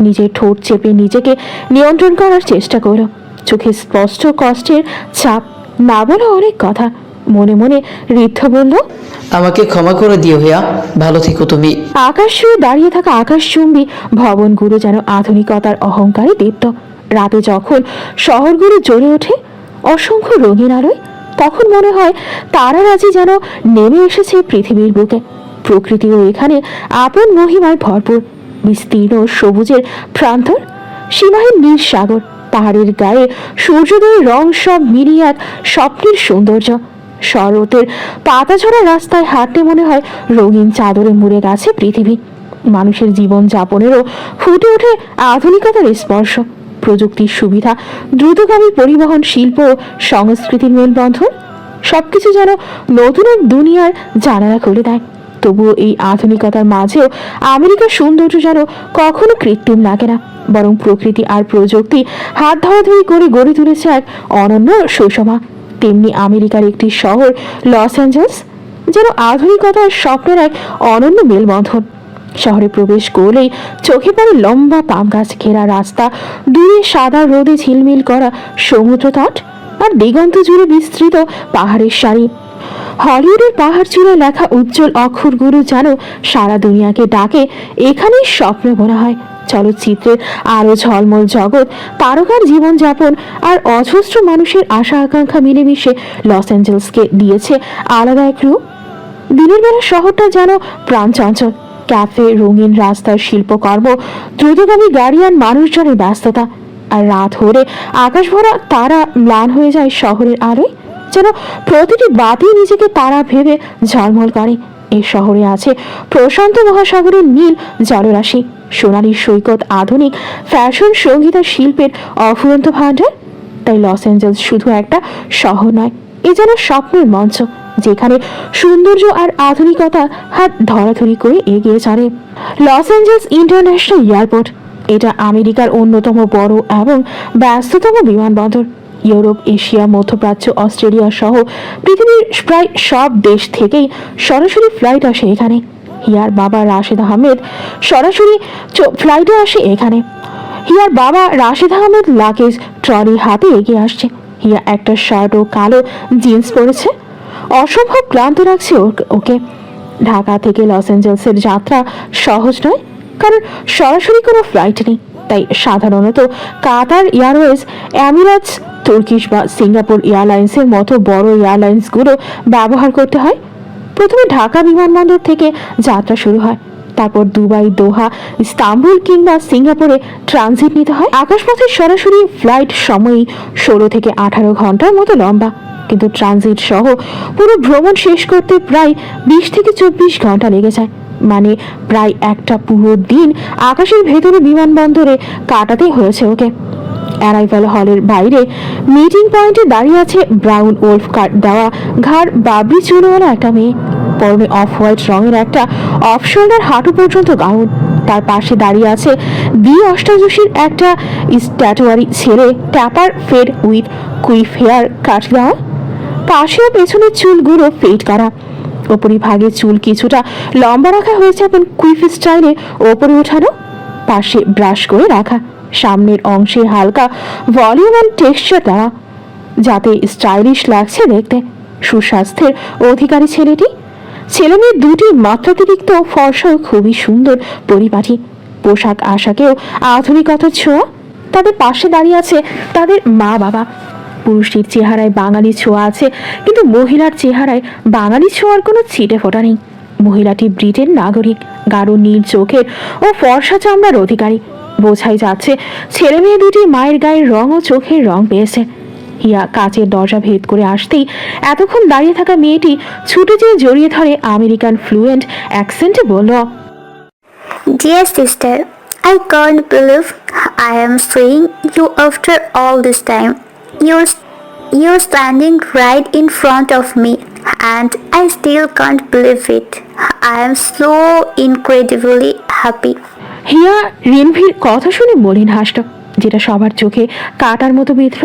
নিজের ঠোঁট চেপে নিজেকে নিয়ন্ত্রণ করার চেষ্টা করলো। চোখে স্পষ্ট কষ্টের ছাপ, না বলে অনেক কথা। মনে মনে ঋদ্ধ বলল, আমাকে ক্ষমা করে দিও হিয়া, ভালো থেকো তুমি। আকাশ ছুঁয়ে দাঁড়িয়ে থাকা আকাশচুম্বী ভবনগুলো যেন আধুনিকতার অহংকারে দীপ্ত। রাতে যখন শহরগুলো জ্বলে ওঠে অসংখ্য রঙিন আলোয়, তখন মনে হয় তারারাজি যেন নেমে এসেছে পৃথিবীর বুকে। প্রকৃতিও এখানে আপন মহিমায় ভরপুর। বিস্তীর্ণ সবুজের প্রান্তর, সীমাহীন নীল সাগর, পাহাড়ের গায়ে সূর্যোদয়ের রং, সব মিলিয়ে এক স্বপ্নের সৌন্দর্য। শরতের পাতাঝরা রাস্তায় হাঁটতে মনে হয় রঙিন চাদরে মুড়ে গেছে পৃথিবী। মানুষের জীবন যাপনেরও ফুটে ওঠে আধুনিকতার স্পর্শ। প্রযুক্তির সুবিধা, দ্রুতগামী পরিবহন, শিল্প ও সংস্কৃতির মেলবন্ধন, সবকিছু যেন নতুন এক দুনিয়ার জানালা খুলে দেয়। তবুও এই আধুনিকতার মাঝেও আমেরিকার সৌন্দর্য যেন কখনো কৃত্রিম লাগে না, বরং প্রকৃতি আর প্রযুক্তি হাত ধরাধরি করে গড়ে তুলেছে এক অনন্য সুষমা। তেমনি আমেরিকার একটি শহর লস অ্যাঞ্জেলস যেন আধুনিকতার স্বপ্নের এক অনন্য মেলবন্ধন। শহরে প্রবেশ করলেই চোখে পড়ে লম্বা পাম গাছ ঘেরা রাস্তা, দূরে সাদা রোদে ঝিলমিল করা সমুদ্র তট, আর দিগন্ত জুড়ে বিস্তৃত পাহাড়ের সারি। হলিউডের পাহাড় চূড়ায় লেখা উজ্জ্বল অক্ষরগুলো যেন সারা দুনিয়াকে ডাকে। এখানেই স্বপ্ন বোনা হয়। চলচ্চিত্রের আরো ঝলমল জগৎ, তারকার জীবনযাপন আর অজস্র মানুষের আশা আকাঙ্ক্ষা মিলেমিশে লস অ্যাঞ্জেলসকে দিয়েছে আলাদা এক রূপ। দিনের বেলা শহরটা যেন প্রাণচঞ্চল, ক্যাফে, রঙিন রাস্তার শিল্পকর্ম, দ্রুতগামী গাড়ি আর মানুষজনের ব্যস্ততা। আর রাত হলে আকাশ ভরা তারা ম্লান হয়ে যায় শহরের আলোয়, যেন প্রতিটি বাতি নিজেকে তারা ভেবে ঝলমল করে। এই শহরে আছে প্রশান্ত মহাসাগরের নীল জলরাশি, সোনালী সৈকত, আধুনিক ফ্যাশন, সঙ্গীত আর শিল্পের অফুরন্ত ভাণ্ডার। তাই লস অ্যাঞ্জেলস শুধু একটা শহর নয়, এ যেন স্বপ্নের মঞ্চ, যেখানে সৌন্দর্য আর আধুনিকতা হাত ধরাধরি করে এগিয়ে চলে। লস অ্যাঞ্জেলস ইন্টারন্যাশনাল এয়ারপোর্ট, এটা আমেরিকার অন্যতম বড় এবং ব্যস্ততম বিমানবন্দর। ইউরোপ, এশিয়া, মধ্যপ্রাচ্য, অস্ট্রেলিয়া সহ পৃথিবীর প্রায় সব দেশ থেকেই সরাসরি ফ্লাইট আসে এখানে। হিয়ার বাবা রাশেদ আহমেদ সরাসরি ফ্লাইটে আসে এখানে। হিয়ার বাবা রাশেদ আহমেদ লাগেজ ট্রলি হাতে এগিয়ে আসছে। হিয়া একটা শার্ট ও কালো জিন্স পরেছে, অসম্ভব ক্লান্ত লাগছে ওকে। ঢাকা থেকে লস অ্যাঞ্জেলসের যাত্রা সহজ নয়, কারণ সরাসরি কোনো ফ্লাইট নেই। তাই সাধারণত কাতার এয়ারওয়েজ, এমিরেটস, তুর্কিশ বা সিঙ্গাপুর এয়ারলাইন্সের মতো বড় এয়ারলাইন্সগুলো ব্যবহার করতে হয়। প্রথমে ঢাকা বিমানবন্দর থেকে যাত্রা শুরু হয়, তারপর দুবাই, দোহা, ইস্তাম্বুল কিংবা সিঙ্গাপুরে ট্রানজিট নিতে হয়। আকাশপথের সরাসরি ফ্লাইট সময়ই 16 থেকে 18 ঘন্টার মতো লম্বা, কিন্তু ট্রানজিট সহ পুরো ভ্রমণ শেষ করতে প্রায় 20 থেকে 24 ঘন্টা লেগে যায়। মানে প্রায় একটা পুরো দিন আকাশের ভেতরে বিমানবন্দরে কাটাতে হয়েছে ওকে। অ্যারাইভাল হলের বাইরে মিটিং পয়েন্টে দাঁড়িয়ে আছে ব্রাউন ওল্ফ কাট দেওয়া, ঘাড় বাবরি চুলওয়ালা একটা মেয়ে। পরনে অফ হোয়াইট রঙের একটা অফ শোল্ডার হাঁটু পর্যন্ত গাউন। তার পাশে দাঁড়িয়ে আছে অষ্টাদশীর একটা স্ট্যাটুয়ারি ছেলে, ট্যাপার ফেড উইথ কুইফ হেয়ার কাট দেওয়া, পাশে ও পেছনের চুলগুলো ফেড করা। উপরিভাগে চুল কিছুটা লম্বা রাখা হয়েছে এবং কুইফ স্টাইলে ওপরে ওঠানো, পাশে ব্রাশ করে রাখা, সামনের অংশে হালকা ভলিউম অ্যান্ড টেক্সচার দেওয়া, যাতে স্টাইলিশ লাগছে দেখতে। সুস্বাস্থ্যের অধিকারী ছেলেটি। ছেলেমেয়ের দুটি মাত্রাতিরিক্ত ফর্সা, খুবই সুন্দর পরিপাটি। পোশাক আশাকেও আধুনিকতার ছোঁয়া। তাদের পাশে দাঁড়িয়ে আছে তাদের মা বাবা। পুরুষটির চেহারায় বাঙালি ছোঁয়া আছে, কিন্তু মহিলার চেহারায় বাঙালি ছোঁয়ার কোনো ছিটে ফোটা নেই। মহিলাটি ব্রিটেন নাগরিক, গাঢ় নীল চোখের ও ফর্সা চামড়ার অধিকারী। বোঝাই যাচ্ছে ছেলে মেয়ে দুটি মায়ের গায়ের রং ও চোখের রং পেয়েছে। হিয়া কাচের দরজা ভেদ করে আসতেই এতক্ষণ দাঁড়িয়ে থাকা মেয়েটি ছুটে যেয়ে জড়িয়ে ধরে আমেরিকান ফ্লুয়েন্ট অ্যাকসেন্টে বলল, Dear sister, I can't believe I am seeing you after all this time. You're standing right in front of me and I still can't believe it. I am so incredibly happy. হিয়া রিনভির কথা শুনে মলিন হাসল, যেটা সবার চোখে কাটার মতো বিঁধল।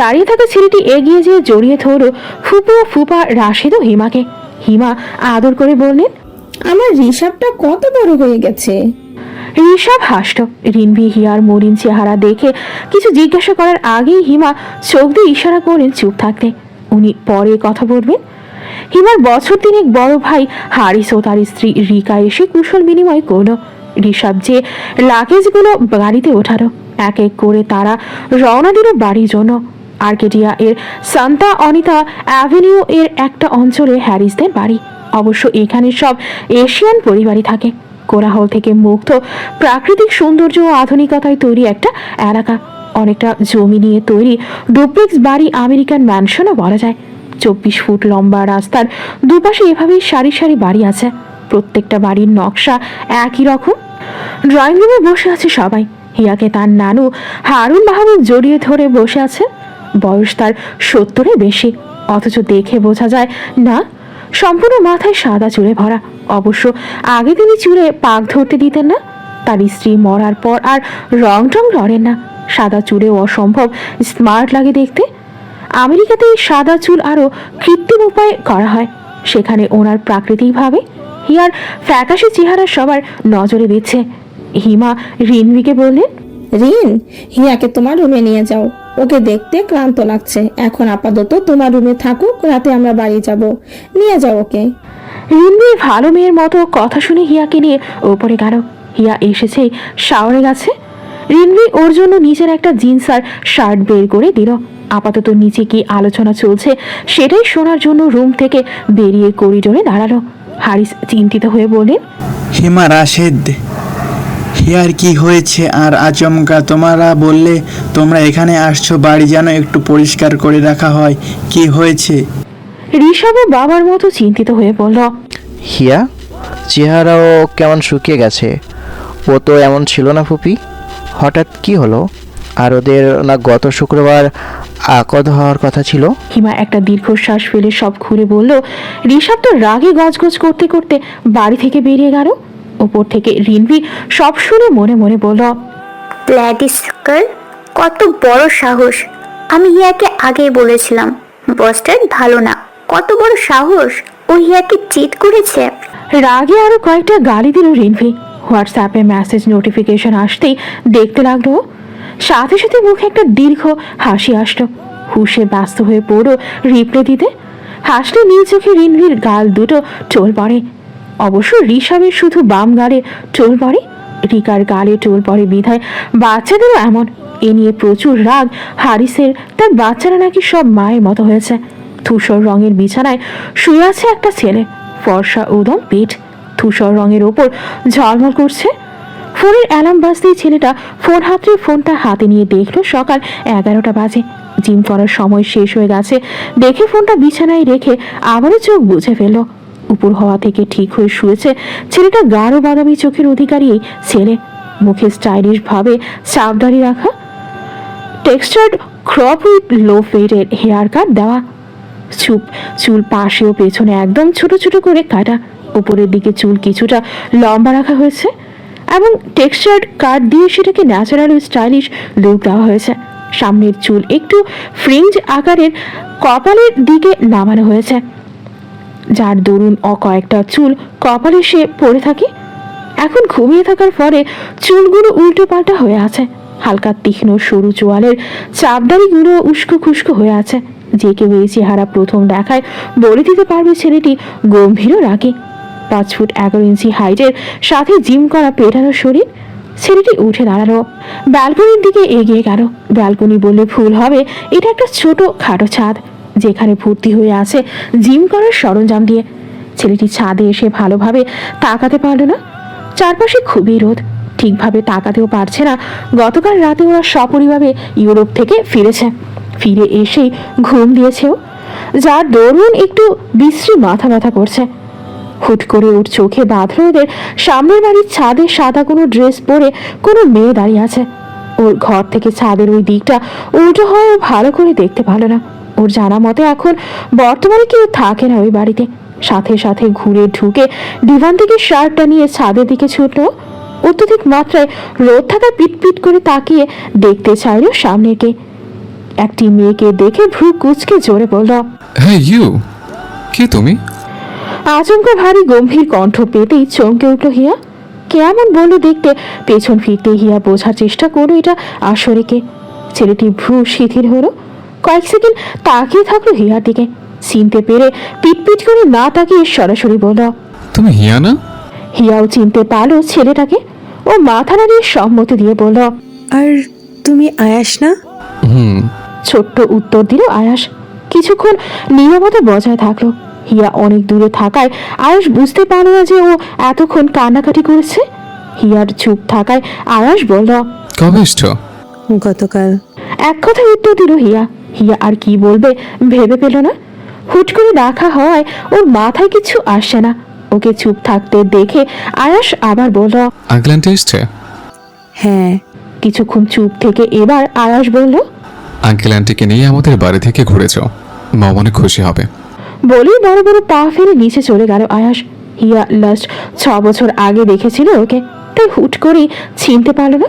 দাঁড়িয়ে থাকা ছেলেটি এগিয়ে যেয়ে জড়িয়ে ধরল ফুপু ও ফুপা রাশেদ ও হিমাকে। হিমা আদর করে বললেন, আমার ঋষভটা কত বড় হয়ে গেছে। ঋষভ হাসল। রিনভি হিয়ার মলিন চেহারা দেখে কিছু জিজ্ঞাসা করার আগেই হিমা চোখ দিয়ে ইশারা করেন চুপ থাকতে, উনি পরে কথা বলবেন। হিমার বছর তিনেক বড় ভাই হারিস ও তার স্ত্রী রিকা এসে কুশল বিনিময় করল। ঋষভ যে লাগেজগুলো গাড়িতে ওঠালো, এক এক করে তারা রওনা দিল বাড়ির জন্য। আর্কেডিয়া এর সান্তা অনিতা অ্যাভিনিউ এর একটা অঞ্চলে হ্যারিসদের বাড়ি। অবশ্য এখানে সব এশিয়ান পরিবারই থাকে। কোলাহল থেকে মুক্ত, প্রাকৃতিক সৌন্দর্য ও আধুনিকতায় তৈরি একটা এলাকা। অনেকটা জমি নিয়ে তৈরি ডুপ্লেক্স বাড়ি, আমেরিকান ম্যানশনও বলা যায়। 24 ফুট লম্বা রাস্তার দুপাশে এভাবেই সারি সারি বাড়ি আছে। প্রত্যেকটা বাড়ির নকশা একই রকম। ড্রয়িং রুমে বসে আছে সবাই। হিয়াকে তার নানু হারুন মাহমুদ জড়িয়ে ধরে বসে আছে। বয়স তার 70-এর বেশি, অথচ দেখে বোঝা যায় না। সম্পূর্ণ মাথায় সাদা চুলে ভরা। অবশ্য আগে তিনি চুলে পাক ধরতে দিতেন না। তার স্ত্রী মরার পর আর রং টং লড়েন না। সাদা চুলে অসম্ভব স্মার্ট লাগে দেখতে। আমেরিকাতে এই সাদা চুল আরো কৃত্রিম উপায়ে করা হয়, সেখানে ওনার প্রাকৃতিকভাবে। হিয়ার ফ্যাকাশে চেহারা সবার নজরে দিচ্ছে। হিমা রিনভিকে বললেন, রিন, হিয়াকে তোমার রুমে নিয়ে যাও, ওকে দেখতে ক্লান্ত লাগছে। এখন আপাতত তোমার রুমে থাকুক, রাতে আমরা বাড়ি যাব। নিয়ে যাও ওকে। রিনভি ভালো মেয়ের মতো কথা শুনে হিয়াকে নিয়ে ওপরে গেল। হিয়া এসেছেই শাওয়ারে গেছে। রিনভি ওর জন্য নিচের একটা জিন্স আর শার্ট বের করে দিল। আপাতত নিচে কি আলোচনা চলছে সেটাই শোনার জন্য রুম থেকে বেরিয়ে করিডোরে দাঁড়ালো। হারিস চিন্তিত হয়ে বললেন, হিমা, রাশেদ, হিয়ার কি হয়েছে? আর আচমকা তোমরা বললে তোমরা এখানে আসছো, বাড়ি যেন একটু পরিষ্কার করে রাখা হয়। কি হয়েছে? ঋষভও বাবার মতো চিন্তিত হয়ে বলল, হিয়া চেহারাও কেমন শুকিয়ে গেছে। ও তো এমন ছিল না ফুপি, হঠাৎ কি হলো? আর ওদের না গত শুক্রবার আকদ হওয়ার কথা ছিল। হিমা একটা দীর্ঘশ্বাস ফেলে সব খুলে বলল। ঋষভ তো রাগে গজগজ করতে করতে বাড়ি থেকে বেরিয়ে গেল। ওপর থেকে রিনভি সব শুনে মনে মনে বলল, ব্ল্যাডি স্কার, কত বড় সাহস! আমি হিয়াকে আগেই বলেছিলাম বস্টার্ড ভালো না। কত বড় সাহস! ও হিয়াকে চিট করেছে। রাগে আরো কয়েকটা গালি দিল রিনভি। হোয়াটসঅ্যাপে মেসেজ নোটিফিকেশন আসতেই দেখতে লাগলো। সাথে সাথে মুখে একটা দীর্ঘ হাসি আসলো। হুশে ব্যস্ত হয়ে পড়ো রিপ্লে দিতে। হাসলে নীল চোখে রিনভির গাল দুটো টোল পড়ে। অবশ্য ঋষভের শুধু বাম গালে টোল পড়ে, রিকার গালে টোল পড়ে বিধায় বাচ্চাদেরও এমন। এ নিয়ে প্রচুর রাগ হারিসের। তার বাচ্চারা নাকি সব মায়ের মতো হয়েছে। ধূসর রঙের বিছানায় শুয়ে আছে একটা ছেলে, ফর্সা উদম পেট, ধূসর রঙের ওপর ঝলমল করছে। ফোনের অ্যালার্ম বাজতেই ছেলেটা ফোন হাতে ফোনটা হাতে নিয়ে দেখলো সকাল 11টা বাজে। জিম করার সময় শেষ হয়ে গেছে দেখে ফোনটা বিছানায় রেখে আবারও চোখ বুঝে ফেলল। উপর হওয়া থেকে ঠিক হয়ে শুয়েছে ছেলেটা। গাঢ় বাদামি চোখের অধিকারী এই ছেলে, মুখে স্টাইলিশ ভাবে চাপ দাঁড়িয়ে রাখা, টেক্সচার্ড ক্রপ উইথ লো ফেডের হেয়ার কাট দেওয়া, চুল পাশে ও পেছনে একদম ছোট ছোট করে কাটা। উপরের দিকে চুল কিছুটা লম্বা রাখা হয়েছে এবং টেক্সচার্ড কাট দিয়ে সেটাকে ন্যাচারাল ও স্টাইলিশ লুক দেওয়া হয়েছে। সামনের চুল একটু ফ্রিঞ্জ আকারের কপালের দিকে নামানো হয়েছে, যার দরুন কয়েকটা চুল কপালে সে পড়ে থাকে। এখন ঘুমিয়ে থাকার পরে চুলগুলো উল্টো পাল্টা হয়ে আছে। হালকা তীক্ষ্ণ সরু চোয়ালের চাপদাড়িগুলো উস্কো খুস্কো হয়ে আছে। যে কেউ এই চেহারা প্রথম দেখায় বলে দিতে পারবে ছেলেটি গম্ভীর রাগে। 5 ফুট 11 ইঞ্চি হাইটের সাথে জিম করা পেটানো শরীর। ছেলেটি উঠে দাঁড়ালো, ব্যালকনির দিকে এগিয়ে গেল। ব্যালকনি বললে ভুল হবে, এটা একটা ছোট খাটো ছাদ যেখানে ভর্তি হয়ে আছে জিম করার সরঞ্জাম দিয়ে। ছেলেটি ছাদে এসে ভালোভাবে তাকাতে পারল না। চারপাশে খুবই রোদ, ঠিকভাবে তাকাতেও পারছে না। গতকাল রাতে ওরা সপরিবারে ইউরোপ থেকে ফিরেছে। ফিরে এসেই ঘুম দিয়েছেও, যার দরুন একটু বিশ্রী মাথা ব্যথা করছে। হুট করে ওর চোখে বাঁধল ওদের সামনের বাড়ির ছাদে সাদা কোনো ড্রেস পরে কোনো মেয়ে দাঁড়িয়ে আছে। ওর ঘর থেকে ছাদের ওই দিকটা উল্টো হয় ও ভালো করে দেখতে পারল না। ওর জানা মতে এখন বর্তমানে কেউ থাকে না ওই বাড়িতে। সাথে সাথে ঘুরে ঢুকে ডিভান থেকে শার্টটা নিয়ে ছাদের দিকে ছুটল। অত্যধিক মাত্রায় রোদ থাকা পিট পিট করে তাকিয়ে দেখতে চাইল সামনেকে। একটি মেয়েকে দেখে ভ্রু কুচকে জোরে বলল, হ্যাঁ ইউ, কে তুমি? আচমকা ভারী গম্ভীর কণ্ঠ পেতেই চমকে উঠল হিয়া। কেমন বলল দেখতে। পেছন ফিরতে হিয়া বোঝার চেষ্টা করলো এটা আসলে কে। ছেলেটি ভ্রু শিথিল হলো, কয়েক সেকেন্ড তাকিয়ে থাকলো হিয়ার দিকে। চিনতে পেরে পিটপিট করে না তাকিয়ে সরাসরি বলল, তুমি হিয়া না? হিয়াও চিনতে পারলো ছেলেটাকে। ও মাথা নাড়িয়ে সম্মতি দিয়ে বলল, আর তুমি আয়াস না? হুম। ছোট্ট উত্তর দিল আয়াস। কিছুক্ষণ নীরবতা বজায় থাকলো। হিয়া অনেক দূরে থাকায় আয়াস বুঝতে পারল না যে ও এতক্ষণ কান্নাকাটি করেছে। হিয়ার চুপ থাকায় আয়াস বলল, কবে এসছো? গতকাল। এক কথায় উত্তর দিল হিয়া। হিয়া আর কি বলবে ভেবে পেল না। হুট করে দেখা হওয়ায় ওর মাথায় কিছু আসছে না। ওকে চুপ থাকতে দেখে আয়াস আবার বলল, আঙ্কেল এসছে? হ্যাঁ। কিছুক্ষণ চুপ থেকে এবার আয়াস বলল, আঙ্কেল আন্টিকে নিয়ে আমাদের বাড়ি থেকে ঘুরেছ, মা অনেক খুশি হবে। বলেই বড় বড় পা ফেলে নিচে চলে গেল আয়াস। হিয়া লাস্ট 6 বছর আগে দেখেছিল ওকে, তাই হুট করেই চিনতে পারল না।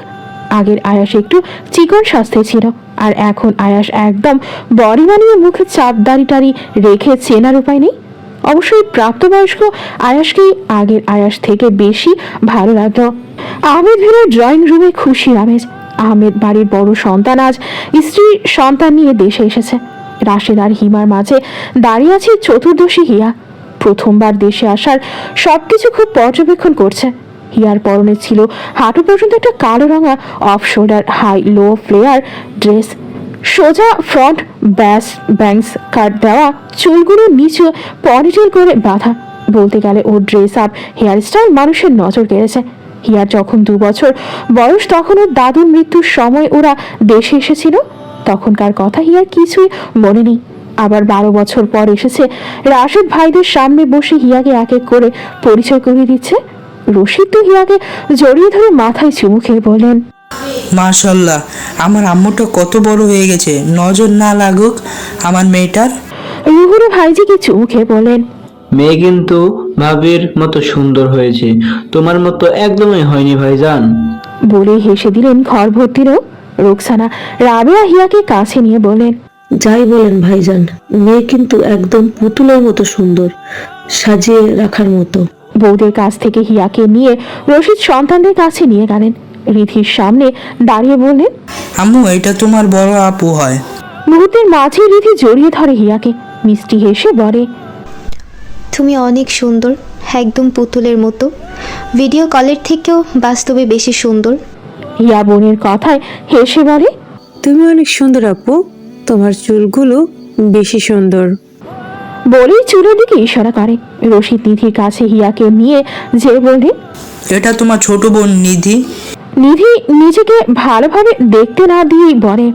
আগের আয়াস একটু চিকন স্বাস্থ্যে ছিল, আর এখন আয়াস একদম বডি বানিয়ে মুখে চাপ দাড়ি টাড়ি রেখে চেনার উপায় নেই। অবশ্যই প্রাপ্তবয়স্ক আয়াসকেই আগের আয়াস থেকে বেশি ভালো লাগলো। আহমেদ ভিড়ের ড্রয়িং রুমে খুশির আমেজ। আহমেদ বাড়ির বড় সন্তান আজ স্ত্রী সন্তান নিয়ে দেশে এসেছে। রাশেদ আর হিমার মাঝে দাঁড়িয়ে আছে চতুর্দশী হিয়া। প্রথমবার দেশে আসার সবকিছু খুব পর্যবেক্ষণ করছে। হিয়ার পরনে ছিল হাঁটু পর্যন্ত একটা কালো রঙা off shoulder high low flare dress. সোজা ফ্রন্ট ব্যাংস কাট দেওয়া, চুলগুলো নিচু পনিটেল করে বাঁধা। বলতে গেলে ওর ড্রেস আপ হেয়ার স্টাইল মানুষের নজর কেড়েছে। হিয়ার যখন 2 বছর বয়স তখন ওর দাদুর মৃত্যুর সময় ওরা দেশে এসেছিল। তখনকার কথা হিয়ার কিছুই মনে নেই। আবার 12 বছর পর এসেছে। রাশেদ ভাইদের সামনে বসে হিয়াকে এক এক করে পরিচয় করিয়ে দিচ্ছে। রশিদ তো হিয়াকে জড়িয়ে ধরে মাথায় চুমু খেয়ে বললেন, মাশাল্লাহ, আমার আম্মুটা কত বড় হয়ে গেছে, নজর না লাগুক আমার মেয়েটার। রুহুরও ভাইজিকে চুমু খেয়ে বললেন, মেয়ে কিন্তু ভাবির মতো সুন্দর হয়েছে, তোমার মতো একদমই হয়নি ভাইজান। বলে হেসে দিলেন ঘর ভর্তি লোক। রোকসানা রাবেয়া হিয়াকে কাছে নিয়ে বললেন, যাই বলেন ভাইজান, মেয়ে কিন্তু একদম পুতুলের মতো সুন্দর, সাজিয়ে রাখার মতো। বউদের কাছ থেকে হিয়াকে নিয়ে রশিদ সন্তানদের কাছে নিয়ে গেলেন। রিধির সামনে দাঁড়িয়ে বললেন, আম্মু এটা তোমার বড় আপু হয়। মুহূর্তের মাঝে রিধি জড়িয়ে ধরে হিয়াকে। মিষ্টি হেসে বলে, তুমি অনেক সুন্দর, একদম পুতুলের মতো। ভিডিও কলের থেকেও বাস্তবে বেশি সুন্দর। হিয়া বোনের কথায় হেসে বলে, তুমি অনেক সুন্দর আপু, তোমার চুলগুলো বেশি সুন্দর। বলেই চুলের দিকে ইশারা করে। রশিদ নিধির কাছে হিয়াকে নিয়ে যে বললেন, এটা তোমার ছোট বোন নিধি। নিধি নিজেকে ভালোভাবে দেখতে না দিয়েই বলে,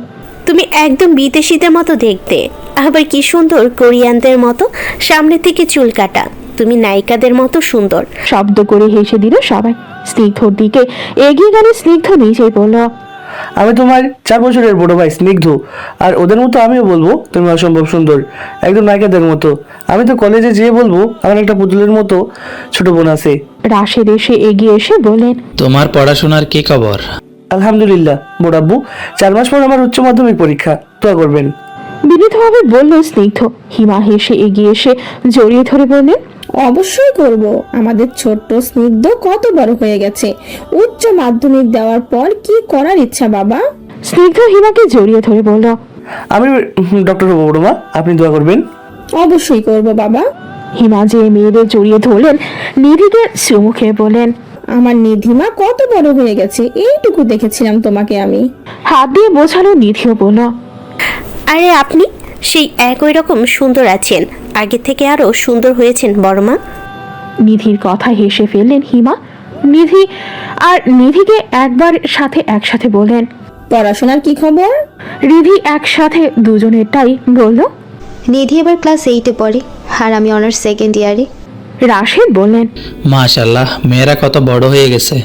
তুমি একদম বিদেশিদের মতো দেখতে, আবার কি সুন্দর কোরিয়ানদের মতো সামনে থেকে চুল কাটা। তুমি নায়িকাদের মতো সুন্দর। শব্দ করে হেসে দিল সবাই। স্নিগ্ধর দিকে এগিয়ে গেলে স্নিগ্ধ নিজেই বলল, আমি তোমার 4 বছরের বড় ভাই স্নিগ্ধ, আর ওদের মতো আমিও বলবো তুমি অসম্ভব সুন্দর, একদম নায়িকাদের মতো। আমি তো কলেজে যেয়ে বলবো আমার একটা পুতুলের মতো ছোট বোন আছে। রাশেদ এসে এগিয়ে এসে বললেন, তোমার পড়াশোনার কি খবর? আলহামদুলিল্লাহ বড় আব্বু, 4 মাস পর আমার উচ্চ মাধ্যমিক পরীক্ষা, দোয়া করবেন। বিনীতভাবে বলল স্নিগ্ধ। হিমা হেসে এগিয়ে এসে জড়িয়ে ধরে বললেন, অবশ্যই করব। আমাদের ছোট্ট স্নিগ্ধ কত বড় হয়ে গেছে। উচ্চ মাধ্যমিক দেওয়ার পর কি করার ইচ্ছা বাবা? স্নিগ্ধ হিমাকে জড়িয়ে ধরে বলল, আমি ডক্টর হবো বড় মা, আপনি দোয়া করবেন। অবশ্যই করব বাবা। হিমা যে মেয়েদের জড়িয়ে ধরলেন নিধিকে চুমু খেয়ে বলেন, আমার নিধিমা কত বড় হয়ে গেছে, এইটুকু দেখেছিলাম তোমাকে আমি। হাত দিয়ে বোঝালো। নিধিও বলল, আরে আপনি সেই একই রকম সুন্দর আছেন, আগে থেকে আরো সুন্দর হয়েছেন বড়মা। নিধির কথা হেসে ফেললেন হিমা। নিধি আর নিধিকে একসাথে বললেন, পড়াশোনার কি খবর? রিধি একসাথে দুজনেরটাই বলল। নিধি এবার ক্লাস 8-এ পড়ে, আর আমি অনার্স 2nd ইয়ারে। রাশেদ বললেন, মাশাল্লাহ, মেয়েরা কত বড় হয়ে গেছে।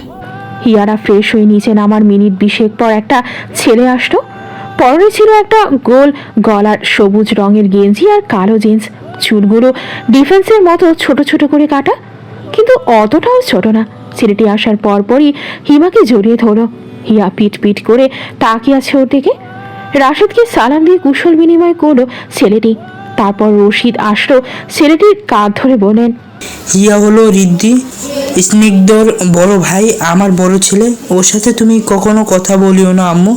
হিয়ারা ফ্রেশ হয়ে নিচে নামার মিনিট 20 পর একটা ছেলে আসলো। পরনে ছিল একটা গোল গলার সবুজ রঙের গেঞ্জি আর কালো জিন্স। চুলগুলো ডিফেন্সের মতো ছোট ছোট করে কাটা, কিন্তু অতটাও ছোট না। ছেলেটি আসার পরপরই হিমাকে জড়িয়ে ধরল। হিয়া পিট পিট করে তাকিয়ে আছে ওর দিকে। রাশেদকে সালাম দিয়ে কুশল বিনিময় করলো ছেলেটি। তারপর রশিদ আসলো, ছেলেটির কাঁধ ধরে বলেন, হিয়া হলো রিদ্ধি, স্নিগ্ধর বড় ভাই, আমার বড় ছেলে। ওর সাথে তুমি কখনো কথা বলিও না আম্মু।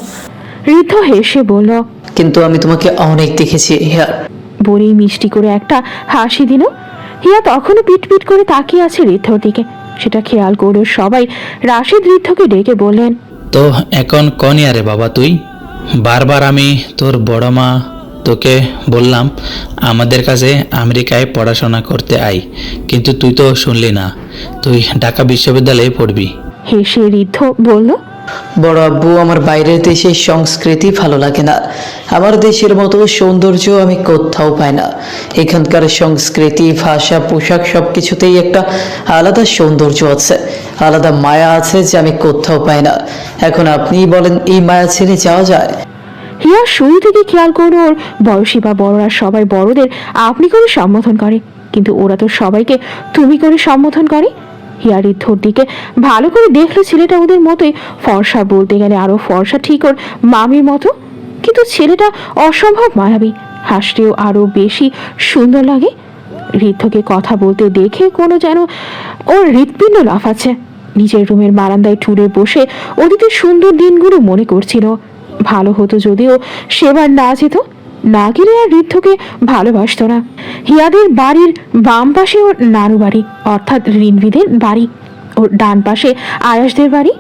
ঋদ্ধ হেসে বলল, কিন্তু আমি তোমাকে অনেক দেখেছি হিয়া। বলেই মিষ্টি করে একটা হাসি দিল। হিয়া তখনও পিট করে তাকিয়ে আছে ঋদ্ধর দিকে। সেটা খেয়াল করলো সবাই। রাশেদ ঋদ্ধকে ডেকে বললেন, তো এখন কন আরে বাবা তুই? বারবার আমি তোর বড় মা তোকে বললাম আমাদের কাছে আমেরিকায় পড়াশোনা করতে আই, কিন্তু তুই তো শুনলি না, তুই ঢাকা বিশ্ববিদ্যালয়ে পড়বি। হেসে ঋদ্ধ বলল, বড় আব্বু, আমার বাইরের দেশের সংস্কৃতি ভালো লাগে না। আমার দেশের মতো সৌন্দর্য আমি কোথাও পাই না। এখানকার সংস্কৃতি, ভাষা, পোশাক সবকিছুতেই একটা আলাদা সৌন্দর্য আছে, আলাদা মায়া আছে যে আমি কোথাও পাই না। এখন আপনিই বলেন, এই মায়া ছেড়ে যাওয়া যায়? হিয়া শুরু থেকে খেয়াল করলো ওর বয়সী বা বড়রা সবাই বড়দের আপনি করে সম্বোধন করে, কিন্তু ওরা তো সবাইকে তুমি করে সম্বোধন করে। হিয়া ঋদ্ধর দিকে ভালো করে দেখলো। ছেলেটা ওদের মতোই ফর্সা, বলতে গেলে আরো ফর্সা, ঠিক ওর মামির মতো, কিন্তু ছেলেটা অসম্ভব মায়াবী, হাসতেও আরো বেশি সুন্দর লাগে। ঋদ্ধকে কথা বলতে দেখে কোনো যেন ওর হৃৎপিণ্ড লাফাচ্ছে। নিজের রুমের বারান্দায় টুলে বসে অতীতের সুন্দর দিনগুলো মনে করছিল। ভালো হতো যদিও সেবার না যেত, না গেলে আর ঋদ্ধকে ভালোবাসত না। হিয়াদের বাড়ির বাম পাশে ওর নানু বাড়ি, অর্থাৎ রিনভিদের বাড়ি। ওর ডান পাশে আয়াসদের বাড়ি।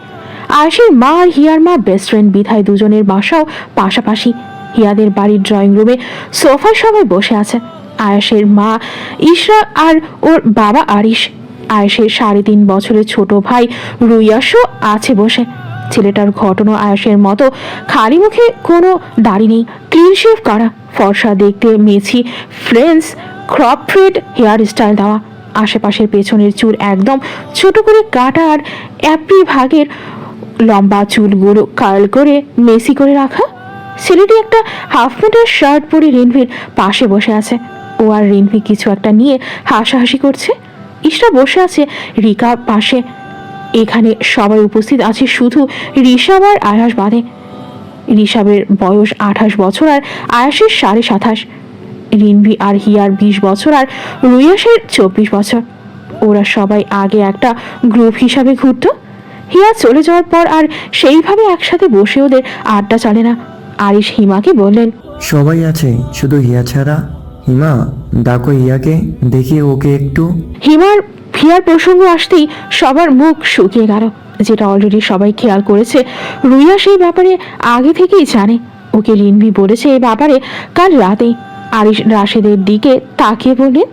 আয়াসের মা আর হিয়ার মা বেস্ট ফ্রেন্ড বিধায় দুজনের বাসাও পাশাপাশি। হিয়াদের বাড়ির ড্রয়িং রুমে সোফায় সবাই বসে আছে। আয়াসের মা ইশরা আর ওর বাবা আরিশ। আয়েশের 3.5 বছরের ছোট ভাই রুইয়াসও আছে বসে। ছেলেটার ঘটনা আয়েশের মতো খালি মুখে, কোনো দাড়ি নেই, ক্লিন শেভ করা, ফর্সা দেখতে, messy fringe, crop fade hair style দেওয়া, আশেপাশের পেছনের চুল একদম ছোট করে কাটা আর অ্যাপ্রি ভাগের লম্বা চুলগুলো কার্ল করে মেসি করে রাখা। ছেলেটি একটা হাফ প্যান্টের শার্ট পরে রিনভির পাশে বসে আছে। ও আর রিনভি কিছু একটা নিয়ে হাসাহাসি করছে। ইশরা বসে আছে রিকার পাশে। এখানে সবাই উপস্থিত আছে শুধু ঋষাব আর আয়াস বাদে। ঋষাবের বয়স 28 বছর আর আয়াসের 27.5। রিনভি আর হিয়ার 20 বছর আর রুইয়াসের 24 বছর। ওরা সবাই আগে একটা গ্রুপ হিসাবে ঘুরত। হিয়া চলে যাওয়ার পর আর সেইভাবে একসাথে বসে ওদের আড্ডা চলে না। আরিশ হিমাকে বললেন, সবাই আছে, শুধু হিয়া ছাড়া। হিমা, ডাকো হিয়াকে, দেখি ওকে একটু। হিয়ার প্রসঙ্গ আসতেই সবার মুখ শুকিয়ে গেল। যেটা অলরেডি সবাই খেয়াল করেছে, রুইয়া সেই ব্যাপারে আগে থেকেই জানে। ওকে রিনভি বলেছে এই ব্যাপারে কাল রাতে। আরিশ রাশেদের দিকে তাকিয়ে বললেন,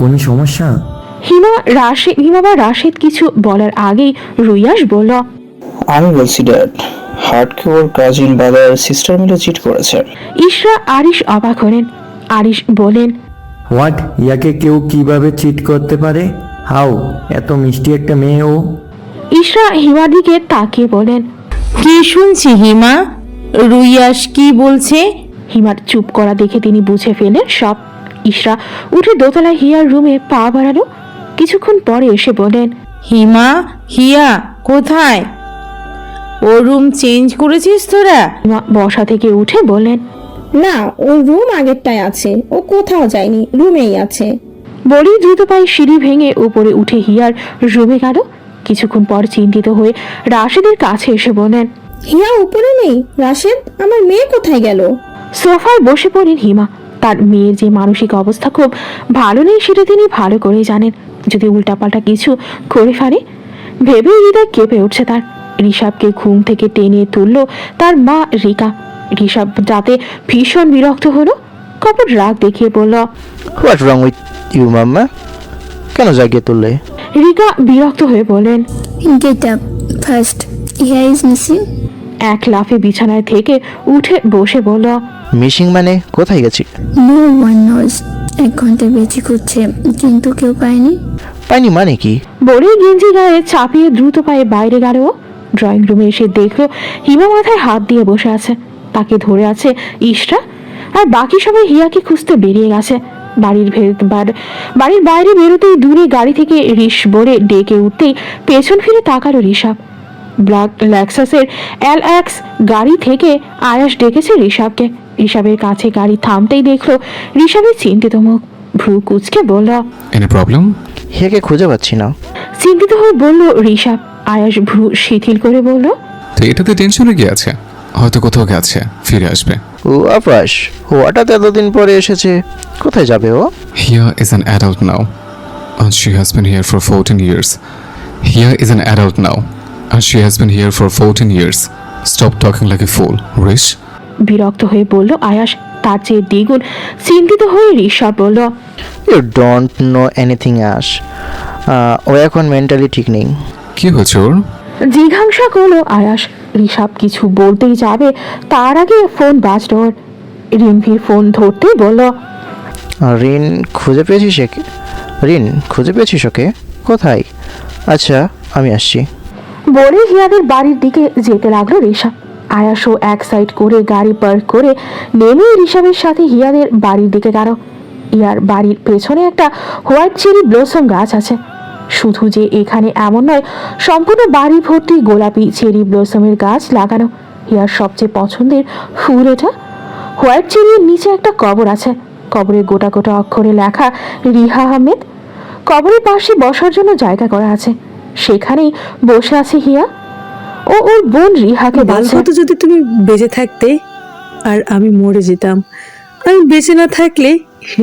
কোনো সমস্যা? হিমা বা রাশেদ কিছু বলার আগেই রুইয়াস বলল, আমি বলছি ড্যাড, হার্টকে ওর কাজিন ব্রাদার সিস্টার মিলে চিট করেছে। ইশরা আরিশ অবাক হলেন। আরিশ বলেন, হোয়াট? ইয়াকে কেউ কিভাবে চিট করতে পারে? হাউ? এত মিষ্টি একটা মেয়ে ও। ইশরা হিমার দিকে তাকিয়ে বলেন, কি শুনছি হিমা? রুইয়াস কি বলছে? হিমার চুপ করা দেখে তিনি বুঝে ফেলেন সব। ইশরা উঠে দোতলায় হিয়ার রুমে পা বাড়ালো। কিছুক্ষণ পরে এসে বলেন, হিমা, হিয়া কোথায়? ও রুম চেঞ্জ করেছিস তোরা? হিমা বসা থেকে উঠে বললেন, না, ও রুম আগেরটায় আছে, ও কোথাও যায়নি, রুমেই আছে। বলেই দ্রুত পায়ে সিঁড়ি ভেঙে উপরে উঠে হিয়ার রুমে গেল। কিছুক্ষণ পর চিন্তিত হয়ে রাশেদের কাছে এসে বলেন, হিয়া উপরে নেই। রাশেদ, আমার মেয়ে কোথায় গেল? সোফায় বসে পড়েন হিমা। তার মেয়ের যে মানসিক অবস্থা খুব ভালো নেই সেটা তিনি ভালো করেই জানেন। যদি উল্টাপাল্টা কিছু করে ফেলে ভেবে হৃদয় কেঁপে উঠছে তার। ঋষাবকে ঘুম থেকে টেনে তুলল তার মা রিকা। ঋষাব যাতে ভীষণ বিরক্ত হলো, কপট রাগ দেখিয়ে বলল, হোয়াট রং উইথ ইউ মাম্মা? কেন জাগিয়ে তুললে? রিকা বিরক্ত হয়ে বলেন, Get up first. Here is missing. এক লাফে বিছানায় থেকে উঠে বসে বলল, মিসিং মানে কোথায় গেছি? No one knows. 1 ঘন্টা বেশি করছে, কিন্তু কেউ পায়নি। পাইনি মানে কি? বলেই গেঞ্জি গায়ে চাপিয়ে দ্রুত পায়ে বাইরে গেল। ড্রয়িং রুমে এসে দেখলো হিমা মাথায় হাত দিয়ে বসে আছে। তাকে ধরে আছে ইশরা, আর বাকি সবাই হিয়াকে খুঁজতে বেরিয়ে গেছে। বাড়ির বাইরে বেরোতেই দূরে গাড়ি থেকে রিস বলে ডেকে উঠতেই পেছন ফিরে তাকালো ঋষাব। ব্ল্যাক লেক্সাসের LX গাড়ি থেকে আয়াস ডেকেছে ঋষভকে। ঋষভের কাছে গাড়ি থামতেই দেখলো ঋষভের চিন্তিত মুখ। ভ্রু কুচকে বলল, এনি প্রবলেম? হিয়াকে খুঁজে পাচ্ছি না। চিন্তিত হয়ে বলল ঋষভ। আয়াস ভ্রু শিথিল করে বলল, তো এটাতে টেনশনে কি আছে? হয়তো কোথাও গেছে, ফিরে আসবে। ও আকাশ, হঠাৎ এতদিন পরে এসেছে, কোথায় যাবে ও? Hia is an adult now, and she has been here for 14 years. Hia is an adult now, and she has been here for 14 years. Stop talking like a fool, Rish. বিরক্ত হয়ে বলল আয়াস। তার চেয়ে দ্বিগুণ চিন্তিত হয়ে ঋষভ বলল, ইউ ডোন্ট নো এনিথিং আস। ও এখন মেন্টালি ঠিক নেই। কি হয়েছে ওর? জিজ্ঞাসা করলো আয়াস। ঋষভ কিছু বলতেই যাবে তার আগে ফোন বাজল ওর। রিনভির ফোন ধরতেই বলল, রিন খুঁজে পেয়েছিস রিন খুঁজে পেয়েছিস ওকে? কোথায়? আচ্ছা আমি আসছি। বলে হিয়াদের বাড়ির দিকে যেতে লাগলো ঋষভ। আয়াসও এক সাইড করে গাড়ি পার্ক করে নেমে ঋষভের সাথে হিয়াদের বাড়ির দিকে গেল। ইয়ার বাড়ির পেছনে একটা হোয়াইট চেরি ব্লসম গাছ আছে। শুধু যে এখানে এমন নয়, সম্পূর্ণ বাড়ি ভর্তি গোলাপি চেরি ব্লসমের গাছ লাগানো। ইয়ার সবচেয়ে পছন্দের ফুল এটা। হোয়াইট চেরির নিচে একটা কবর আছে। কবরে গোটা গোটা অক্ষরে লেখা রিহা আহমেদ। কবরের পাশে বসার জন্য জায়গা করা আছে, সেখানেই বসে আছে হিয়া। ও ওর বোন রিহাকে ভালো বলছে, হতো যদি তুমি বেঁচে থাকতে আর আমি মরে যেতাম। আমি বেঁচে না থাকলে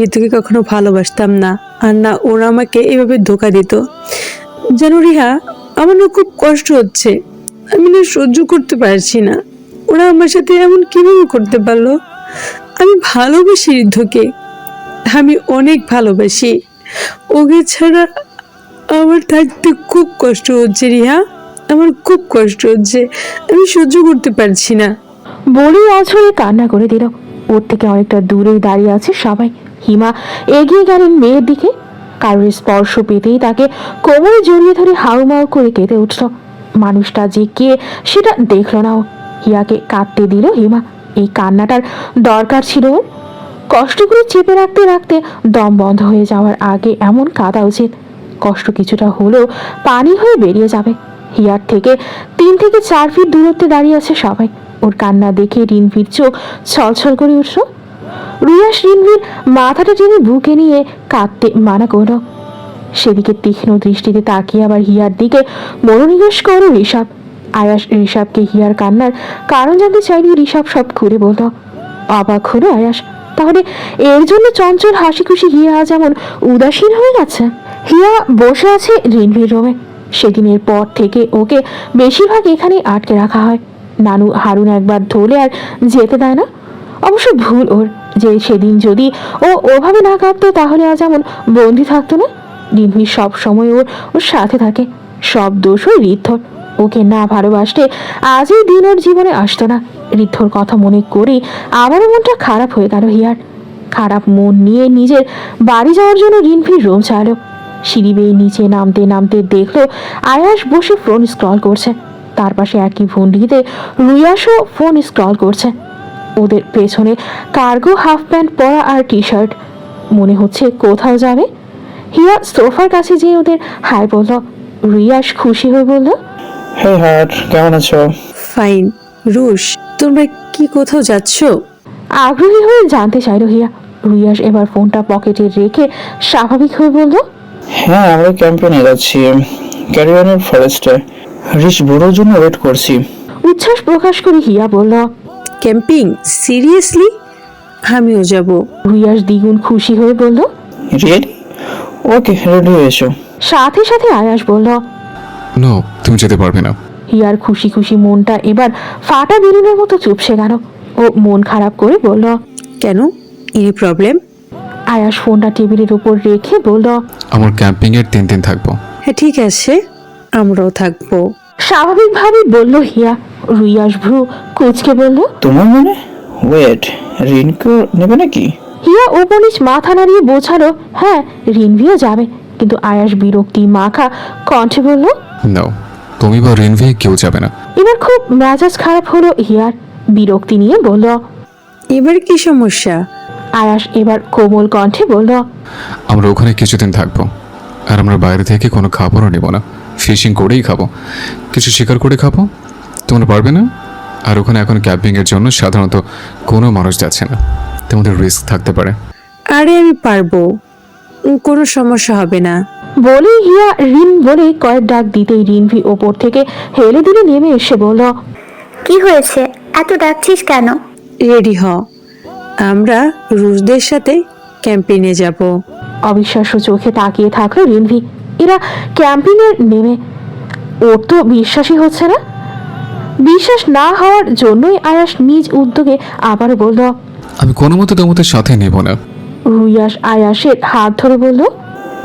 ঋতুকে কখনো ভালোবাসতাম না, আর না ওরা আমাকে এভাবে ধোকা দিত। জানো রিহা, আমার না খুব কষ্ট হচ্ছে, আমি না সহ্য করতে পারছি না। ওরা আমার সাথে এমন কিভাবে করতে পারলো? আমি ভালোবাসি ঋতুকে, আমি অনেক ভালোবাসি। ওকে ছাড়া আমার থাকতে খুব কষ্ট হচ্ছে রিহা, আমার খুব কষ্ট হচ্ছে, আমি সহ্য করতে পারছি না। বলে অঝরে কান্না করে দিল। ওর থেকে অনেকটা দূরে দাঁড়িয়ে আছে সবাই। হিমা এগিয়ে গেলেন মেয়ের দিকে। কারোর স্পর্শ পেতেই তাকে কোমরে জড়িয়ে ধরে হাউমাউ করে কেঁদে উঠল। মানুষটা যে কে সেটা দেখলো না ও। হিয়াকে কাঁদতে দিল হিমা। এই কান্নাটার দরকার ছিল ওর। কষ্ট করে চেপে রাখতে রাখতে দম বন্ধ হয়ে যাওয়ার আগে এমন কাঁদা উচিত। কষ্ট কিছুটা হলেও পানি হয়ে বেরিয়ে যাবে। হিয়ার থেকে 3 থেকে 4 ফিট দূরত্বে দাঁড়িয়ে আছে সবাই। ওর কান্না দেখে রিনভির চোখ ছলছল করে উঠল। রুয়াস রিনভির মাথাটা টেনে বুকে নিয়ে কাঁদতে মানা করল। সেদিকে তীক্ষ্ণ দৃষ্টিতে তাকিয়ে আবার হিয়ার দিকে মনোনিবেশ করো ঋষভ। আয়াস ঋষভকে হিয়ার কান্নার কারণ জানতে চাইলে ঋষভ সব খুলে বলল। অবাক হলো আয়াস। তাহলে এর জন্য চঞ্চল হাসি খুশি হিয়া যেমন উদাসীন হয়ে গেছে। হিয়া বসে আছে রিনভির রুমে। সেদিনের পর থেকে ওকে বেশিরভাগ এখানে আটকে রাখা হয়। নানু হারুন একবার ধরলে আর যেতে দেয় না। অবশ্য ভুল ওর যে সেদিন যদি ও ওভাবে না কাঁদতো তাহলে আজ এমন বন্দি থাকতো না। রিনভি সব সময় ওর সাথে থাকে। সব দোষ ওই ঋদ্ধর। ওকে না ভালোবাসতে আজ এই দিন ওর জীবনে আসতো না। ঋদ্ধর কথা মনে করেই আমারও মনটা খারাপ হয়ে গেল হিয়ার। খারাপ মন নিয়ে নিজের বাড়ি যাওয়ার জন্য রিনভির রুম চাইল। সিঁড়ি বেয়ে নিচে নামতে নামতে দেখলো আয়াস বসে ফোন স্ক্রল করছে। তার পাশে একই ভঙ্গিতে রুয়াসও ফোন স্ক্রল করছে। ওদের পেছনে কার্গো হাফ প্যান্ট পরা আর টি শার্ট। মনে হচ্ছে কোথাও যাবে। হিয়া সোফার কাছে যেয়ে ওদের হাই বলল। রিয়াস খুশি হয়ে বলল, হে হার্ট, কেমন আছো? ফাইন। রুশ, তোমরা কি কোথাও যাচ্ছ? আগ্রহী হয়ে জানতে চাইল হিয়া। রিয়াস এবার ফোনটা পকেটে রেখে স্বাভাবিক হয়ে বলল, হ্যাঁ, আমরা ক্যাম্পেনে যাচ্ছি, ক্যারিয়ানের ফরেস্টে। রিশ বুড়োর জন্য ওয়েট করছি। উচ্ছ্বাস প্রকাশ করে হিয়া বলল, ক্যাম্পিং? সিরিয়াসলি? আমিও যাব। রিয়াস দ্বিগুণ খুশি হয়ে বলল, রিয়েলি? ওকে, রেডি হয়ে এসো। সাথে সাথে আয়াস বলল, নো, তুমি যেতে পারবে না। হিয়ার খুশি খুশি মনটা এবার ফাটা বেলুনের মতো চুপসে গেল। ও মন খারাপ করে বলল, কেন? Any problem? আয়াস ফোনটা টেবিলের উপর রেখে বলল, আমার ক্যাম্পিং এর 3 দিন থাকবো। হ্যাঁ ঠিক আছে, আমরাও থাকবো। স্বাভাবিকভাবে বলল হিয়া। রিয়াস ভ্রু কুচকে বলল, তোমার মনে? ওয়েট, রিনকে নেবে নাকি? হিয়া উপনিচ মাথা নাড়িয়ে বোঝালো, হ্যাঁ রিনভিও যাবে। কিন্তু আয়াস বিরক্তি মাখা কণ্ঠে বলল, নো, তুমি বা রিনভি কেউ যাবে না। এবার খুব মেজাজ খারাপ হলো হিয়ার। বিরক্তি নিয়ে বলল, এবার কি সমস্যা? আয়াস এবার কোমল কণ্ঠে বলল, আমরা ওখানে কিছুদিন থাকবো, আর আমরা বাইরে থেকে কোনো খাবারও নেব না। ফিশিং করেই খাবো, কিছু শিকার করে খাবো। তোমরা পারবে না? আর ওখানে এখন ক্যাম্পিংয়ের জন্য সাধারণত কোনো মানুষ যাচ্ছে না, তোমাদের রিস্ক থাকতে পারে। আরে আমি পারবো, কোনো সমস্যা হবে না। বলেই হিয়া রিন বলে কয়েক ডাক দিতেই রিনভি ওপর থেকে হেলে দিলে নেমে এসে বলল, কি হয়েছে, এত ডাকছিস কেন? রেডি হ, আমরা রুশদের সাথে ক্যাম্পেইনে যাব। অবিশ্বাস্য চোখে তাকিয়ে থাকলো রিনভি। এরা ক্যাম্পিং এর নেমে, ওর তো বিশ্বাসই হচ্ছে না। বিশ্বাস না হওয়ার জন্যই আয়াস নিজ উদ্যোগে আবারও বলল, আমি কোনো মতে তোমাদের সাথে নেব না। রুয়াস আয়াসের হাত ধরে বলল,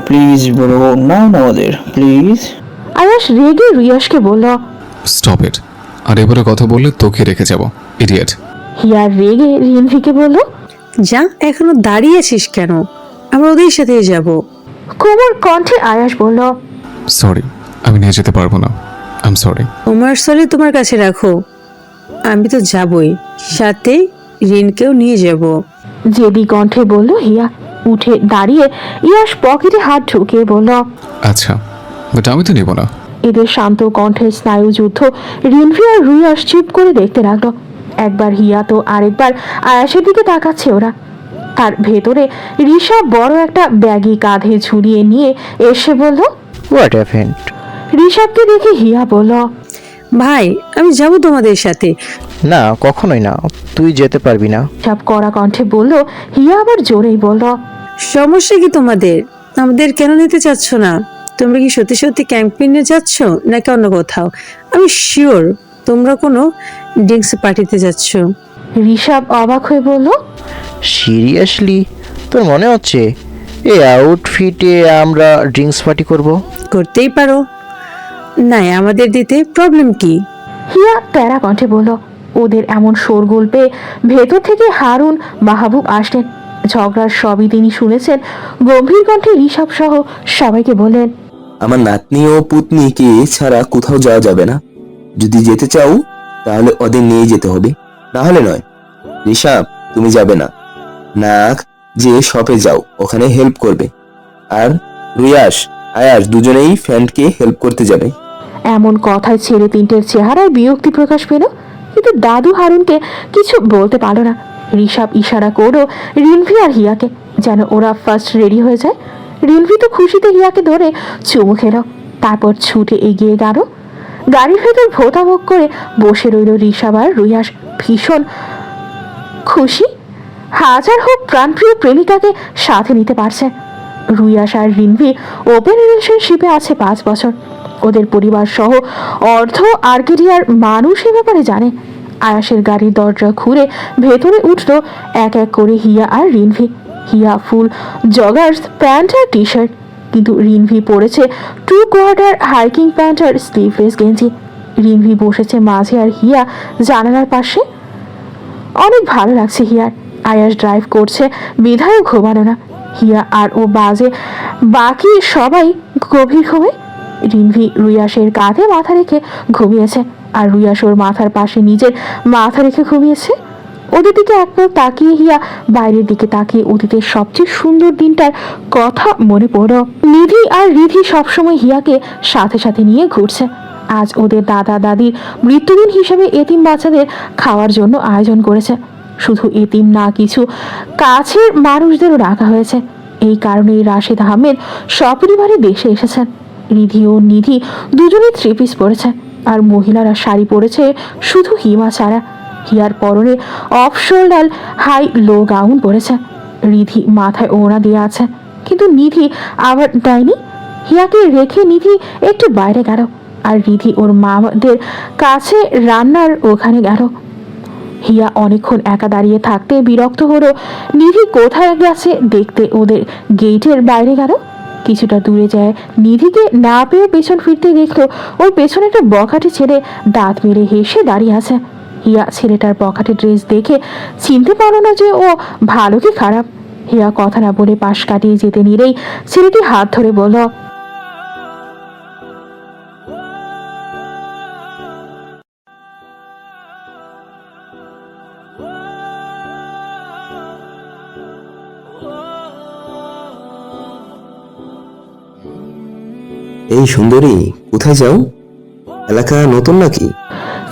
প্লিজ ব্রো, নাও না ওদের, প্লিজ। আয়াস রেগে রুয়াসকে বলল, স্টপ ইট, আর এবারে কথা বললে তোকে রেখে যাব, ইডিয়েট। হিয়া রেগে রিনভিকে বলল, যা, এখনো দাঁড়িয়ে আছিস কেন? আমরা ওদের সাথেই যাব। কোমল কণ্ঠে আয়াস বলল, সরি, আমি নিয়ে যেতে পারবো না, আই এম সরি। তোমার সরি তোমার কাছে রাখো, আমি তো যাবই, সাথে রিনকেও নিয়ে যাব। জেদি কণ্ঠে বলল হিয়া। উঠে দাঁড়িয়ে ইয়াস পকেটে হাত ঢুকিয়ে বলল, আচ্ছা, বাট আমি তো নেব না। এদের শান্ত কণ্ঠের স্নায়ু যুদ্ধ রিনভি আর রুয়াস চুপ করে দেখতে লাগলো। একবার হিয়া তো আরেকবার আয়াসের দিকে তাকাচ্ছে ওরা। তার ভেতরে রিশা বড় একটা ব্যাগি কাঁধে ঝুলিয়ে নিয়ে এসে বলল, হোয়াট হ্যাপেন্ড? ঋষভকে দেখে হিয়া বলল, ভাই আমি যাব তোমাদের সাথে। না, কখনোই না, তুই যেতে পারবি না। ঋষভ কড়া কণ্ঠে বলল। হিয়া আবার জোরেই বলল, সমস্যা কি তোমাদের? আমাদের কেন নিতে চাচ্ছ না? তোমরা কি সত্যি সত্যি ক্যাম্পেইনে যাচ্ছ নাকি অন্য কোথাও? আমি শিওর তোমরা কোনো ড্রিঙ্কস পার্টিতে যাচ্ছ। ঋষভ অবাক হয়ে বলল, সিরিয়াসলি তোর মনে হচ্ছে এই আউটফিটে আমরা ড্রিঙ্কস পার্টি করব? করতেই পারো, না আমাদের দিতে প্রবলেম কি? হিয়া প্যারা কণ্ঠে বলল। ওদের এমন শোরগোল পেয়ে ভেতর থেকে হারুন মাহবুব আসলেন। ঝগড়ার সবই তিনি শুনেছেন। গম্ভীর কণ্ঠে ঋষভ সহ সবাইকে বললেন, আমার নাতনি ও পুতনিকে ছাড়া কোথাও যাওয়া যাবে না। যদি যেতে চাও তাহলে ওদের নিয়ে যেতে হবে, না হলে নয়। ঋষভ, তুমি যাবে না, নাক যে শপে যাও, ওখানে হেল্প করবে। আর রুয়াস, আয়াস দুজনেই ফ্রেন্ডকে হেল্প করতে যাবে। এমন কথায় ছেলে তিনটের চেহারায় বিরক্তি প্রকাশ পেল, কিন্তু দাদু হারুনকে কিছু বলতে পারল না। ঋষভ ইশারা করো রিনভি আর হিয়াকে যেন ওরা ফার্স্ট রেডি হয়ে যায়। রিনভি তো খুশিতে হিয়াকে ধরে চুমু খেল, তারপর ছুটে এগিয়ে গেল। গাড়ির ভেতর ভোতামুখ করে বসে রইল ঋষভ আর রুয়াস, ভীষণ খুশি। হাজার হোক প্রাণপ্রিয় প্রেমিকাকে সাথে নিতে পারছে। রুয়াস আর রিনভি ওপেন রিলেশনশিপে আছে 5 বছর। ওদের পরিবার সহ অর্ধ আর্কেডিয়ার মানুষ এ ব্যাপারে জানে। আয়াসের গাড়ির দরজা খুলে ভেতরে উঠল এক এক করে হিয়া আর রিনভি। হিয়া ফুল জগার্স প্যান্ট আর টি শার্ট, কিন্তু রিনভি পরেছে 2 কোয়ার্টার হাইকিং প্যান্ট আর স্লিভলেস গেঞ্জি। রিনভি বসেছে মাঝে আর হিয়া জানালার পাশে। অনেক ভালো লাগছে হিয়ার। আয়াস ড্রাইভ করছে, বিধায় ঘুমানো না। হিয়া আর ও বাজে বাকি সবাই গভীর ঘুমে। রিনভি রুয়াসের কাঁধে মাথা রেখে ঘুমিয়েছে, আর রুয়াস ওর মাথার পাশে নিজের মাথা রেখে ঘুমিয়েছে। ওদের দিকে একবার তাকিয়ে হিয়া বাইরের দিকে তাকিয়ে অতীতের সবচেয়ে সুন্দর দিনটার কথা মনে পড়ল। নিধি আর রিধি সবসময় হিয়াকে সাথে সাথে নিয়ে ঘুরছে। আজ ওদের দাদা দাদির মৃত্যুদিন হিসেবে এতিম বাচ্চাদের খাওয়ার জন্য আয়োজন করেছে। শুধু এতিম না, কিছু কাছের মানুষদেরও রাখা হয়েছে। এই কারণেই রাশেদ আহমেদ সপরিবারে দেশে এসেছেন। রিধি ও নিধি দুজনে 3 পিস পরেছে, আর মহিলারা শাড়ি পরেছে শুধু হিমা ছাড়া। হিয়ার পরনে off shoulder high low gown পরেছে। রিধি মাথায় ওড়না দিয়ে আছে, কিন্তু নিধি আবার দেয়নি। হিয়াকে রেখে নিধি একটু বাইরে গেল, আর রিধি ওর মাদের কাছে রান্নার ওখানে গেল। হিয়া অনেকক্ষণ একা দাঁড়িয়ে থাকতে বিরক্ত হলো। নিধি কোথায় গেছে দেখতে ওদের গেটের বাইরে গেল। কিছুটা দূরে যায়, নিধিকে না পেয়ে পেছন ফিরতে দেখলো ওর পেছনে একটা বখাটে ছেলে দাঁত মেরে হেসে দাঁড়িয়ে আছে। হিয়া ছেলেটার বখাটে ড্রেস দেখে চিনতে পারলো না যে ও ভালো কি খারাপ। হিয়া কথা না বলে পাশ কাটিয়ে যেতে নিলেই ছেলেটি হাত ধরে বলল, এই সুন্দরী, কোথায় যাও? এলাকা নতুন নাকি?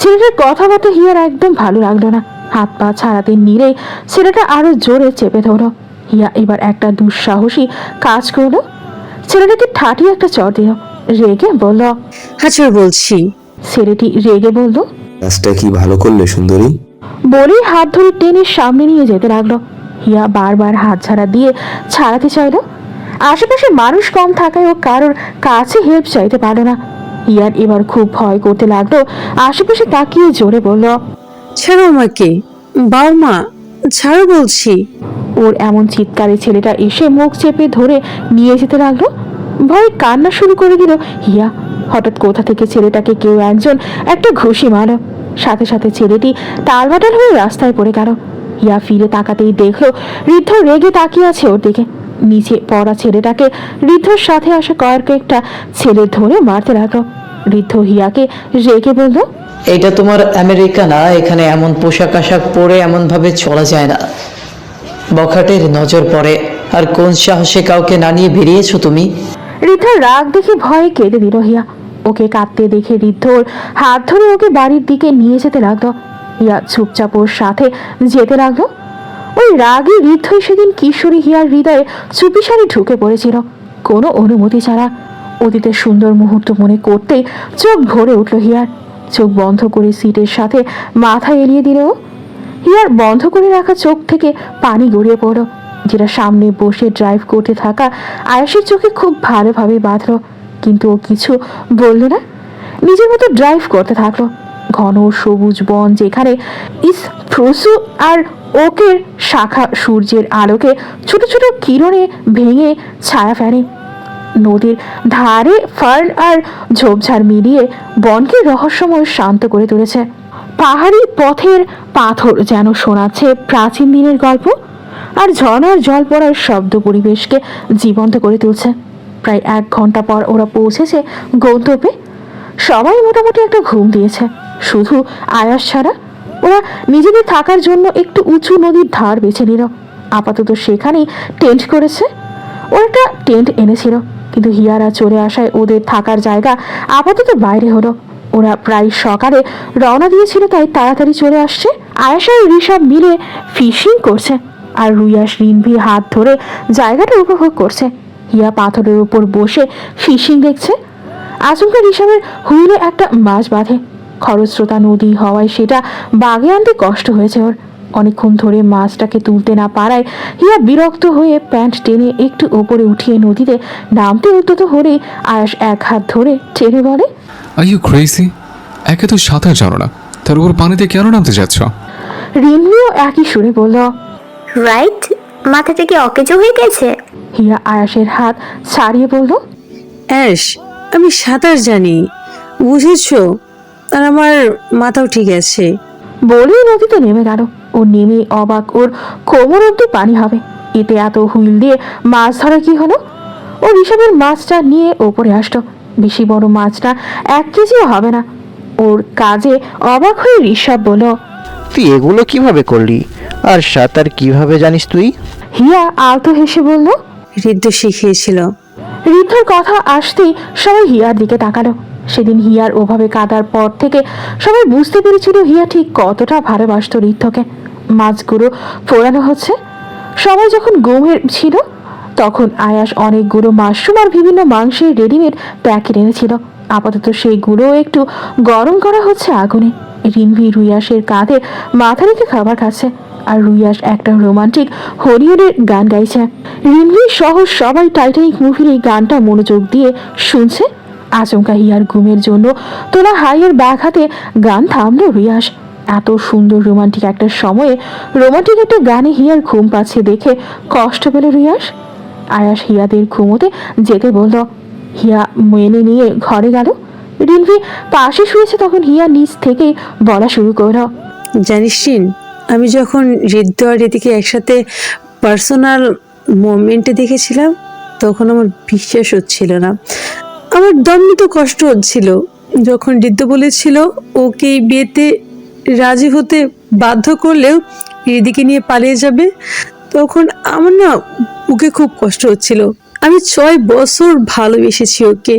ছেলেটার কথাবার্তা হিয়ার একদম ভালো লাগলো না। হাত পা ছাড়াতে নিলে ছেলেটা আরো জোরে চেপে ধরো। হিয়া এবার একটা দুঃসাহসী কাজ করলো, ছেলেটাকে ঠাটিয়ে একটা চড় দিল। রেগে বলল, আচ্ছা বলছি। ছেলেটি রেগে বলল, কাজটা কি ভালো করলে সুন্দরী? বলেই হাত ধরে টেনে সামনে নিয়ে যেতে লাগলো। হিয়া বারবার হাত ছাড়া দিয়ে ছাড়াতে চাইল। আশেপাশে মানুষ কম থাকায় ও কারোর কাছে হেল্প চাইতে পারলো না। হিয়ার এবার খুব ভয় করতে লাগলো। আশেপাশে তাকিয়ে জোরে বলল, ছাড়ো আমাকে, বাবা ছাড়ো বলছি। ওর এমন চিৎকারে ছেলেটা এসে মুখ চেপে ধরে নিয়ে যেতে লাগলো। ভয়ে কান্না শুরু করে দিল হিয়া। হঠাৎ কোথা থেকে ছেলেটাকে কেউ একজন একটা ঘুষি মারল। সাথে সাথে ছেলেটি টালবাটাল হয়ে রাস্তায় পড়ে গেল। হিয়া ফিরে তাকাতেই দেখলো ঋদ্ধ রেগে তাকিয়ে আছে ওর দিকে। নিচে পড়া ছেলেটাকে ঋদ্ধর সাথে আসা কয়েকটা ছেলে ধরে মারতে লাগলো। ঋদ্ধ হিয়াকে রেগে বলল, এটা তোমার আমেরিকা না, এখানে এমন পোশাক আশাক পরে এমন ভাবে চলা যায় না। বখাটের নজর পড়ে। আর কোন সাহসে কাউকে না নিয়ে বেরিয়েছো তুমি? ঋদ্ধার রাগ দেখে ভয়ে কেঁদে দিল হিয়া। ওকে কাঁদতে দেখে ঋদ্ধর হাত ধরে ওকে বাড়ির দিকে নিয়ে যেতে লাগলো। হিয়া চুপচাপ ওর সাথে যেতে লাগলো। ওই রাগী ঋদ্ধই সেদিন কিশোরী হিয়ার হৃদয়ে চুপিসারে ঢুকে পড়েছিল, কোনো অনুমতি ছাড়া। অতীতের সুন্দর মুহূর্ত মনে করতেই চোখ ভরে উঠল হিয়ার। চোখ বন্ধ করে সিটের সাথে মাথা এলিয়ে দিল। হিয়ার বন্ধ করে রাখা চোখ থেকে পানি গড়িয়ে পড়ল, যেটা সামনে বসে ড্রাইভ করতে থাকা আয়েশের চোখে খুব ভালোভাবে বাঁধল। কিন্তু ও কিছু বলল না, নিজের মতো ড্রাইভ করতে থাকলো। ঘন সবুজ বন যেখানে ইসফ্রুসু আর ওকের শাখা সূর্যের আলোকে ছোট ছোট কিরণে ভেঙে ছায়া ফেলে। নদীর ধারে ফার্ন আর ঝোপঝাড় মিলিয়ে বনকে রহস্যময় শান্ত করে তুলেছে। পাহাড়ি পথের পাথর যেন শোনাচ্ছে প্রাচীন দিনের গল্প, আর ঝর্ণার জল পড়ার শব্দ পরিবেশকে জীবন্ত করে তুলছে। প্রায় 1 ঘন্টা পর ওরা পৌঁছেছে গন্তব্যে। সবাই মোটামুটি একটা ঘুম দিয়েছে, শুধু আয়াস ছাড়া। ওরা নিজেদের থাকার জন্য একটু উঁচু নদীর ধার বেছে নিল। আপাতত সেখানেই টেন্ট করেছে। ওরা একটা টেন্ট এনেছিল, কিন্তু হিয়ারা চলে আসায় ওদের থাকার জায়গা আপাতত বাইরে হলো। ওরা প্রায় সকালে রওনা দিয়েছিল, তাই তাড়াতাড়ি চলে আসছে। আয়েশ আর ঋষভ মিলে ফিশিং করছে, আর রুইয়াস রিনভি হাত ধরে জায়গাটা উপভোগ করছে। হিয়া পাথরের উপর বসে ফিশিং দেখছে। আচমকা ঋষভের হুইলে একটা মাছ বাঁধে। খরস্রোতা নদী হওয়ায় সেটা বাগে আনতে কষ্ট হয়েছে ওর। অনেকক্ষণ ধরে মাছটাকে তুলতে না পারায় হিয়া বিরক্ত হয়ে প্যান্ট টেনে একটু ওপরে উঠিয়ে নদীতে নামতে উদ্যত হলেই আয়াস এক হাত ধরে টেনে বলে, আর ইউ ক্রেজি? একে তো সাঁতার জানো না, তার উপর পানিতে কেন নামতে যাচ্ছ? রিনভিও একই সুরে বলল, রাইট, মাথাটা কি অকেজো হয়ে গেছে? হিয়া আয়াসের হাত ছাড়িয়ে বলল, অ্যাশ, আমি সাঁতার জানি, বুঝেছো? আর আমার মাথাও ঠিক আছে। বলেই নদীতে নেমে গেল। ও নেমে অবাক, ওর কোমর অব্দি পানি হবে। এতে এত হুইল দিয়ে মাছ ধরা কি হলো? ও ঋষভের মাছটা নিয়ে ওপরে আসলো। বেশি বড় মাছটা 1 কেজিও হবে না। ওর কাজে অবাক হয়ে ঋষভ বলল, তুই এগুলো কিভাবে করলি? আর সাঁতার কিভাবে জানিস তুই? হিয়া আলতো হেসে বলল, ঋদ্ধ শিখিয়েছিল। ঋদ্ধর কথা আসতেই সবাই হিয়ার দিকে তাকালো। সেদিন হিয়ার ওভাবে কাঁদার পর থেকে সবাই বুঝতে পেরেছিল হিয়া ঠিক কতটা ভালোবাসত ঋদ্ধকে। মাছগুলো পোড়ানো হচ্ছে। সবাই যখন ঘুমের ছিল তখন আয়াস অনেকগুলো মাশরুম আর বিভিন্ন মাংসের রেডিমেড প্যাকেট এনেছিল। আপাতত সেইগুলো একটু গরম করা হচ্ছে আগুনে। রিনভি রুইয়াসের কাঁধে মাথা রেখে খাবার খাচ্ছে, আর রুইয়াস একটা রোমান্টিক হলিউডের গান গাইছে। রিনভি সহ সবাই টাইটানিক মুভির এই গানটা মনোযোগ দিয়ে শুনছে। আচমকা হিয়ার ঘুমের জন্য তোলা হাইয়ের ব্যাগ হাতে গান থামলো রুইয়াস। এত সুন্দর রোমান্টিক একটা সময়ে রোমান্টিক একটা গানে হিয়ার ঘুম পাচ্ছে দেখে কষ্ট পেল রুইয়াস। আয়াস হিয়াদের ঘুমোতে যেতে বলল। হিয়া মেনে নিয়ে ঘরে গেল। রিনভি পাশে শুয়েছে, তখন হিয়া নিচ থেকেই বলা শুরু করলো, জানিস রিন, আমি যখন ঋদ্ধ আর রীতিকে একসাথে পার্সোনাল মোমেন্টে দেখেছিলাম তখন আমার বিশ্বাস হচ্ছিল না। আমার দম নিতে কষ্ট হচ্ছিল। যখন ঋদ্ধ বলেছিল ওকে এই বিয়েতে রাজি হতে বাধ্য করলেও রিদিকে নিয়ে পালিয়ে যাবে, তখন আমার না বুকে খুব কষ্ট হচ্ছিল। আমি 6 বছর ভালোবেসেছি ওকে,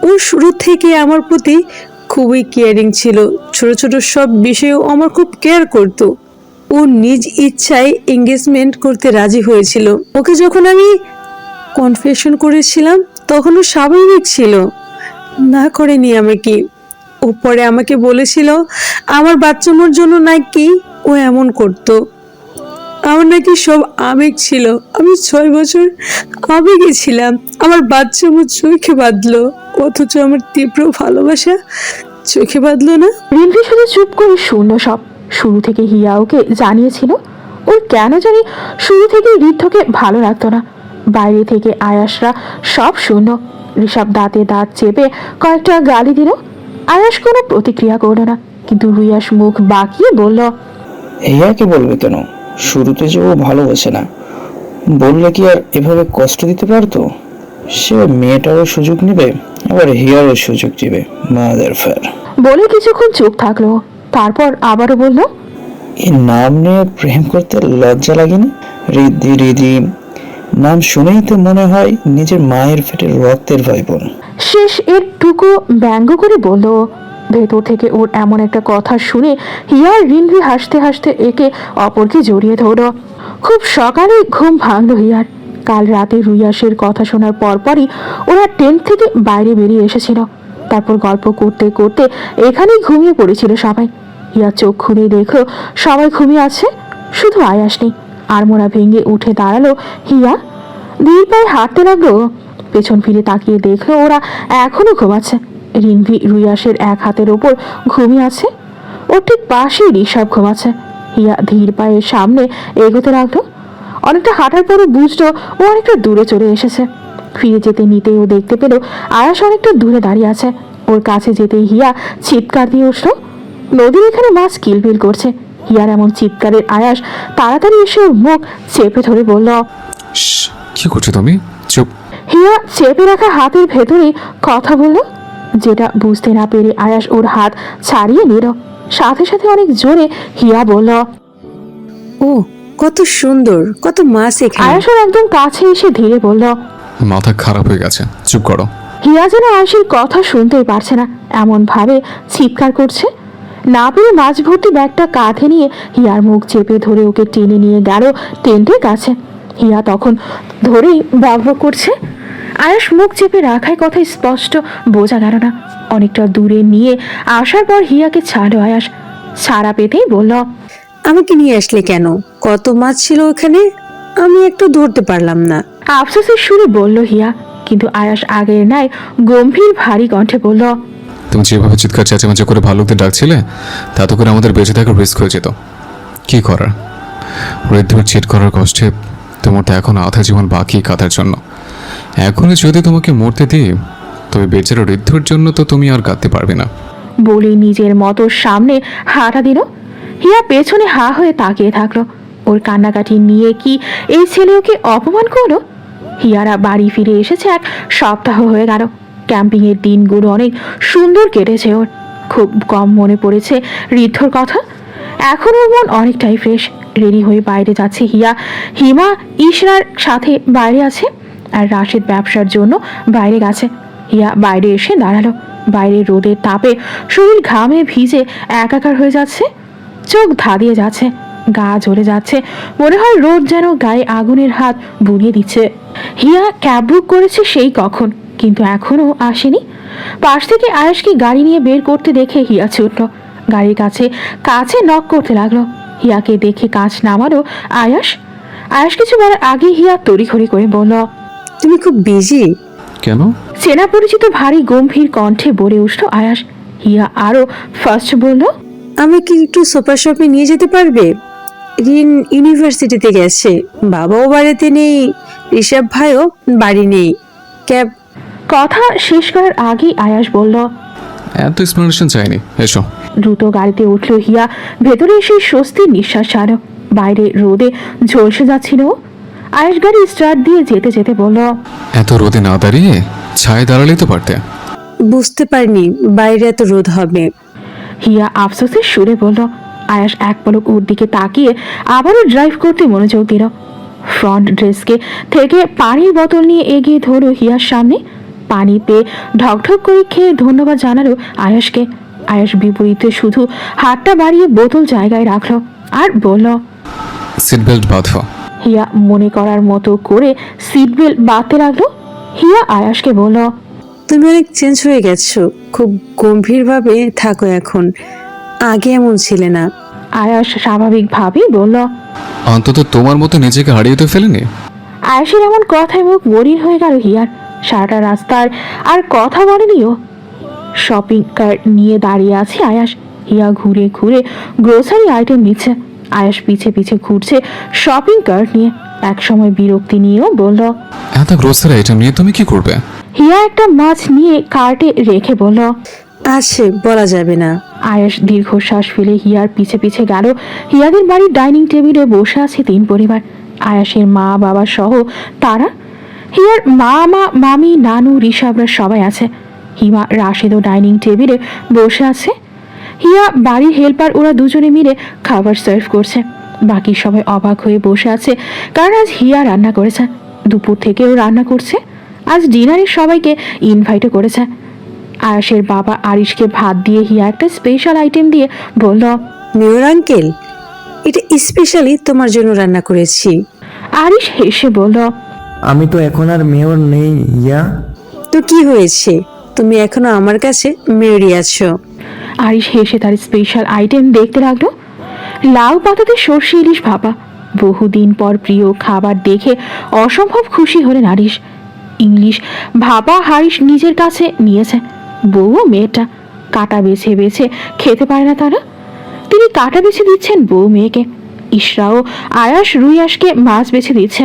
ও শুরু থেকে আমার প্রতি খুবই কেয়ারিং ছিল। ছোট ছোট সব বিষয়েও আমার খুব কেয়ার করতো। ও নিজ ইচ্ছায় এঙ্গেজমেন্ট করতে রাজি হয়েছিল। ওকে যখন আমি কনফেশন করেছিলাম তখন ও স্বাভাবিক ছিল, না করেনি আমাকে। ও পরে আমাকে বলেছিল আমার বাচ্চামোর জন্য নাকি ও এমন করতো। আমার নাকি সব আবেগ ছিল। আমি 6 বছর আবেগে ছিলাম। আমার বাচ্চামো চোখে বাঁধলো, অথচ আমার তীব্র ভালোবাসা চোখে বাঁধলো না। রিম্পি শুধু চুপ করে শুনল সব। শুরু থেকে হিয়া ওকে জানিয়েছিল ওর কেন জানি শুরু থেকে ঋদ্ধকে ভালো লাগতো না। বাইরে থেকে আয়াসরা সব শুনল। ঋষভ দাঁতে দাঁত চেপে কয়েকটা গালি দিল। আয়াস কোনো প্রতিক্রিয়া করল না, কিন্তু রুয়াস মুখ বাঁকিয়ে বলল, হিয়াকে বলবে কেন? শুরুতে যে ও ভালোবাসে না, বললে কি আর এভাবে কষ্ট দিতে পারতো? সে মেয়েটারও সুযোগ নেবে, আবার হিয়ারও সুযোগ নেবে। মাদার ফেয়ার বলে কিছুক্ষণ চুপ থাকলো। তারপর আবারও বলল, এই নাম নিয়ে প্রেম করতে লজ্জা লাগেনি? রিদ্ধি রিদ্ধি নাম শুনেই তো মনে হয় নিজের মায়ের পেটের রক্তের ভাই বোন। শেষ এর টুকু ব্যঙ্গ করে বলল। ভেতর থেকে ওর এমন একটা কথা শুনে হিয়া আর রিনভি হাসতে হাসতে একে অপরকে জড়িয়ে ধরল। খুব সকালে ঘুম ভাঙল হিয়ার। কাল রাতে রুইয়াসের কথা শোনার পরপরই ওরা টেন্ট থেকে বাইরে বেরিয়ে এসেছিল। তারপর গল্প করতে করতে এখানেই ঘুমিয়ে পড়েছিল সবাই। হিয়া চোখ খুলে দেখলো সবাই ঘুমিয়ে আছে, শুধু আয়াস নেই। আড়মোড়া ভেঙে উঠে দাঁড়ালো হিয়া, ধীর পায়ে হাঁটতে লাগলো। পেছন ফিরে তাকিয়ে দেখলো ওরা এখনো ঘুমাচ্ছে। রিনভি রুইয়াসের এক হাতের ওপর ঘুমিয়ে আছে, ওর ঠিক পাশেই ঋষভ ঘুমাচ্ছে। হিয়া ধীর পায়ে সামনে এগোতে লাগলো। অনেকটা হাঁটার পরে বুঝলো ও অনেকটা দূরে চলে এসেছে। ফিরে যেতে নিতেই ও দেখতে পেল আয়াস অনেকটা দূরে দাঁড়িয়ে আছে। ওর কাছে যেতেই হিয়া চিৎকার দিয়ে উঠলো। নদীর এখানে মাছ কিলবিল করছে। হিয়ার এমন চিৎকারের আয়াস তাড়াতাড়ি এসে ওর মুখ চেপে ধরে বলল, কি করছো তুমি? চুপ। হিয়া চেপে রাখা হাতের ভেতরে কথা বলল, যেটা বুঝতে না পেরে আয়াস ওর হাত ছাড়িয়ে নিল। সাথে সাথে অনেক জোরে হিয়া বলল, ও কত সুন্দর, কত মাছ এখানে। আয়াস ওর একদম কাছে এসে ধীরে বলল, মাথা খারাপ হয়ে গেছে, চুপ করো। হিয়া যেন আয়াসের কথা শুনতেই পারছে না, এমন ভাবে চিৎকার করছে। না পেরে মাছ ভর্তি ব্যাগটা কাঁধে নিয়ে হিয়ার মুখ চেপে ধরে ওকে টেনে নিয়ে গেল টেন্টের কাছে। হিয়া তখন ধরেই বকবক করছে। আয়াস মুখ চেপে রাখায় কথা স্পষ্ট বোঝা গেল না। অনেকটা দূরে নিয়ে আসার পর হিয়াকে ছাড়লো আয়াস। ছাড়া পেতেই বলল, আমাকে নিয়ে আসলে কেন? কত মাছ ছিল ওখানে, আমি একটু ধরতে পারলাম না। আফসোসের সুরে বলল হিয়া, কিন্তু আয়াস আগের ন্যায় গম্ভীর ভারী কণ্ঠে বলল, তুমি যেভাবে চিৎকার চেঁচামেচি করে ভালুকদের ডাকছিলে, তাতে করে আমাদের বেঁচে থাকার রিস্ক হয়ে যেত। কি করার, ঋদ্ধের চিট করার কষ্টে তোমার তো এখন আধা জীবন বাকি কাটার জন্য। এখনই যদি তোমাকে মরতে দিই, তবে বেচারা ঋদ্ধের জন্য তো তুমি আর কাঁদতে পারবে না। বলে নিজের মতো সামনে হাঁটা দিল। হিয়া পেছনে হা হয়ে তাকিয়ে থাকলো। ওর কান্নাকাটি নিয়ে কি এই ছেলে ওকে অপমান করলো? হিয়ারা বাড়ি ফিরে এসেছে 1 সপ্তাহ হয়ে গেল। ক্যাম্পিং এর দিনগুলো অনেক সুন্দর কেটেছে ওর। খুব কম মনে পড়েছে ঋদ্ধর কথা। এখন ওর মন অনেকটাই ফ্রেশ। রেডি হয়ে বাইরে যাচ্ছে হিয়া। হিমা ইশরার সাথে বাইরে আছে, আর রাশেদ ব্যবসার জন্য বাইরে গেছে। হিয়া বাইরে এসে দাঁড়ালো। বাইরে রোদের তাপে শরীর ঘামে ভিজে একাকার হয়ে যাচ্ছে, চোখ ধাঁধিয়ে যাচ্ছে, গা জ্বলে যাচ্ছে। মনে হয় রোদ যেন গায়ে আগুনের হাত বুলিয়ে দিচ্ছে। হিয়া ক্যাব বুক করেছে সেই কখন, কিন্তু এখনো আসেনি। পাশ থেকে আয়াসকে গাড়ি নিয়ে বের করতে দেখে হিয়া ছুটল। গাড়ির কাছে কাছে নক করতে লাগলো। হিয়াকে দেখে কাঁচ নামালো আয়াস। আয়াস কিছু বলার আগে হিয়া তড়িঘড়ি করে বলল, তুমি খুব বিজি কেন? চেনা পরিচিত ভারী গম্ভীর কণ্ঠে বলে উঠল আয়াস। হিয়া আরো ফার্স্ট বলল, আমাকে একটু সুপার শপে নিয়ে যেতে পারবে? রিন ইউনিভার্সিটিতে গেছে, বাবাও বাড়িতে নেই, ঋষভ ভাইও বাড়ি নেই। ক্যাব। কথা শেষ করার আগেই আয়াস বলল, এত এক্সপ্লেনেশন চাইনি, এসো। দ্রুত গাড়িতে উঠল হিয়া। ভেতরে এসে স্বস্তির নিঃশ্বাস ছাড়ল। বাইরে রোদে ঝলসে যাচ্ছিল। আয়াস গাড়ি স্টার্ট দিয়ে যেতে যেতে বলল, এত রোদে না দাঁড়িয়ে ছায় দাঁড়ালেই তো পারতে। বুঝতে পারিনি বাইরে এত রোদ হবে। হিয়া আফসোসের সুরে বলল। আয়াস এক পলক ওর দিকে তাকিয়ে আবারও ড্রাইভ করতে মনোযোগ দিল। ফ্রন্ট ডেস্কে থেকে পানির বোতল নিয়ে এগিয়ে ধরল হিয়ার সামনে। পানি পেয়ে ঢকঢক করে খেয়ে ধন্যবাদ জানালো আয়াসকে। আয়াস বিপরীতে শুধু হাতটা বাড়িয়ে বোতল জায়গায় রাখলো আর বলল, সিট বেল্ট বাঁধো। হিয়া মনে করার মতো করে সিট বেল্ট বাঁধতে লাগলো। হিয়া আয়াসকে বলল, তুমি অনেক চেঞ্জ হয়ে গেছো, খুব গম্ভীরভাবে থাকো এখন, আগে এমন ছিলে না। আয়াস স্বাভাবিকভাবেই বলল, অন্তত তোমার মতো নিজেকে হারিয়ে তো ফেলেনি। আয়াসের এমন কথায় মুখ মরিন হয়ে গেল হিয়ার। সারাটা রাস্তার আর কথা বলেনিও। শপিং কার্ট নিয়ে দাঁড়িয়ে আছে আয়াস। হিয়া ঘুরে ঘুরে গ্রোসারি আইটেম নিচ্ছে, আয়াস পিছে পিছে ঘুরছে শপিং কার্ট নিয়ে। এক সময় বিরক্তি নিয়েও বলল, এত গ্রোসারি আইটেম নিয়ে তুমি কি করবে? হিয়া একটা মাছ নিয়ে কার্টে রেখে বলল, আছে, বলা যাবে না। আয়াস দীর্ঘশ্বাস ফেলে হিয়ার পিছে পিছে গেল। হিয়াদের বাড়ির ডাইনিং টেবিলে বসে আছে 3 পরিবার, আয়াসের মা বাবা সহ তারা। হিয়ার মামা মামি নানু ঋষভরা সবাই আছে। হিমা রাশেদও ডাইনিং টেবিলে বসে আছে। হিয়া বাড়ির হেল্পার, ওরা দুজনে মিলে খাবার সার্ভ করছে। বাকি সবাই অবাক হয়ে বসে আছে, কারণ আজ হিয়া রান্না করেছে, দুপুর থেকেও রান্না করছে। আজ ডিনারে সবাইকে ইনভাইটও করেছে। আয়াসের বাবা আরিশকে ভাত দিয়ে হিয়া একটা স্পেশাল আইটেম দিয়ে বলল, মেয়র আঙ্কেল, এটা স্পেশালি তোমার জন্য রান্না করেছি। আরিশ হেসে বলল, আমি তো এখন আর মেয়র নেই ইয়া। তো কি হয়েছে, তুমি এখনো আমার কাছে মেয়রই আছো। আরিশ হেসে তার স্পেশাল আইটেম দেখতে লাগলো। লাউ পাতাতে সর্ষে ইলিশ ভাপা। বহুদিন পর প্রিয় খাবার দেখে অসম্ভব খুশি হলেন আরিশ। ইংলিশ ভাপা হারিশ নিজের কাছে নিয়েছে। বউ মেয়েটা কাটা বেছে বেছে খেতে পারে না তারা, তিনি কাটা বেছে দিচ্ছেন বউ মেয়েকে। ইশরাও আয়াস রুইয়াসকে মাছ বেছে দিচ্ছে,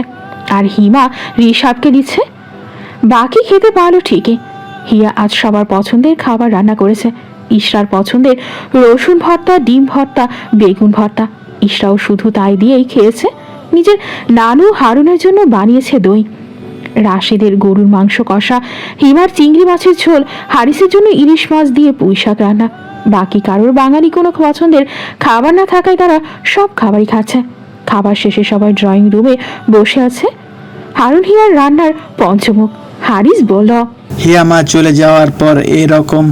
আর হিমা ঋষভকে দিচ্ছে। বাকি খেতে পারলো ঠিকই। হিয়া আজ সবার পছন্দের খাবার রান্না করেছে। ইশরার পছন্দের রসুন ভর্তা, ডিম ভর্তা, বেগুন ভর্তা। ইশরাও শুধু তাই দিয়েই খেয়েছে। নিজের নানু হারুনের জন্য বানিয়েছে দই। রাশেদের গরুর মাংস কষা, হিমার চিংড়ি মাছের ঝোল, হারিসের জন্য ইলিশ মাছ দিয়ে পুঁই শাক রান্না। বাকি কারোর বাঙালি কোনো পছন্দের খাবার না থাকায় তারা সব খাবারই খাচ্ছে। খাবার শেষে সবাই ড্রয়িং রুমে বসে আছে। হারুন হিয়ার রান্নার পঞ্চমুখ। হারিস বলল, হিয়া মা চলে যাওয়ার পর এরকম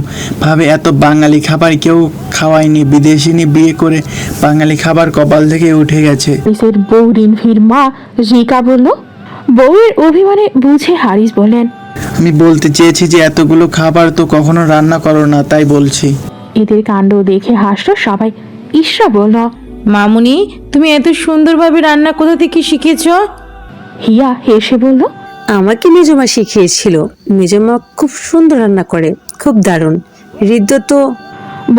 ভাবে এত বাঙালি খাবার কেউ খাওয়ায়নি। বিদেশিনী বিয়ে করে বাঙালি খাবার কপাল থেকে উঠে গেছে। হারিসের বউ রিনফির মা রিকা বলল। বউয়ের অভিমানে বুঝে হারিস বললেন, আমি বলতে চেয়েছি যে এতগুলো খাবার তো কখনো রান্না করো না, তাই বলছি। এদের কাণ্ড দেখে হাসলো সবাই। ইশরা বলল, মামুনি, তুমি এত সুন্দরভাবে রান্না কোথা থেকে শিখেছ? হিয়া হেসে বলল, আমাকে মেজমা শিখিয়েছিল। মেজমা খুব সুন্দর রান্না করে, খুব দারুণ। হৃদ্য তো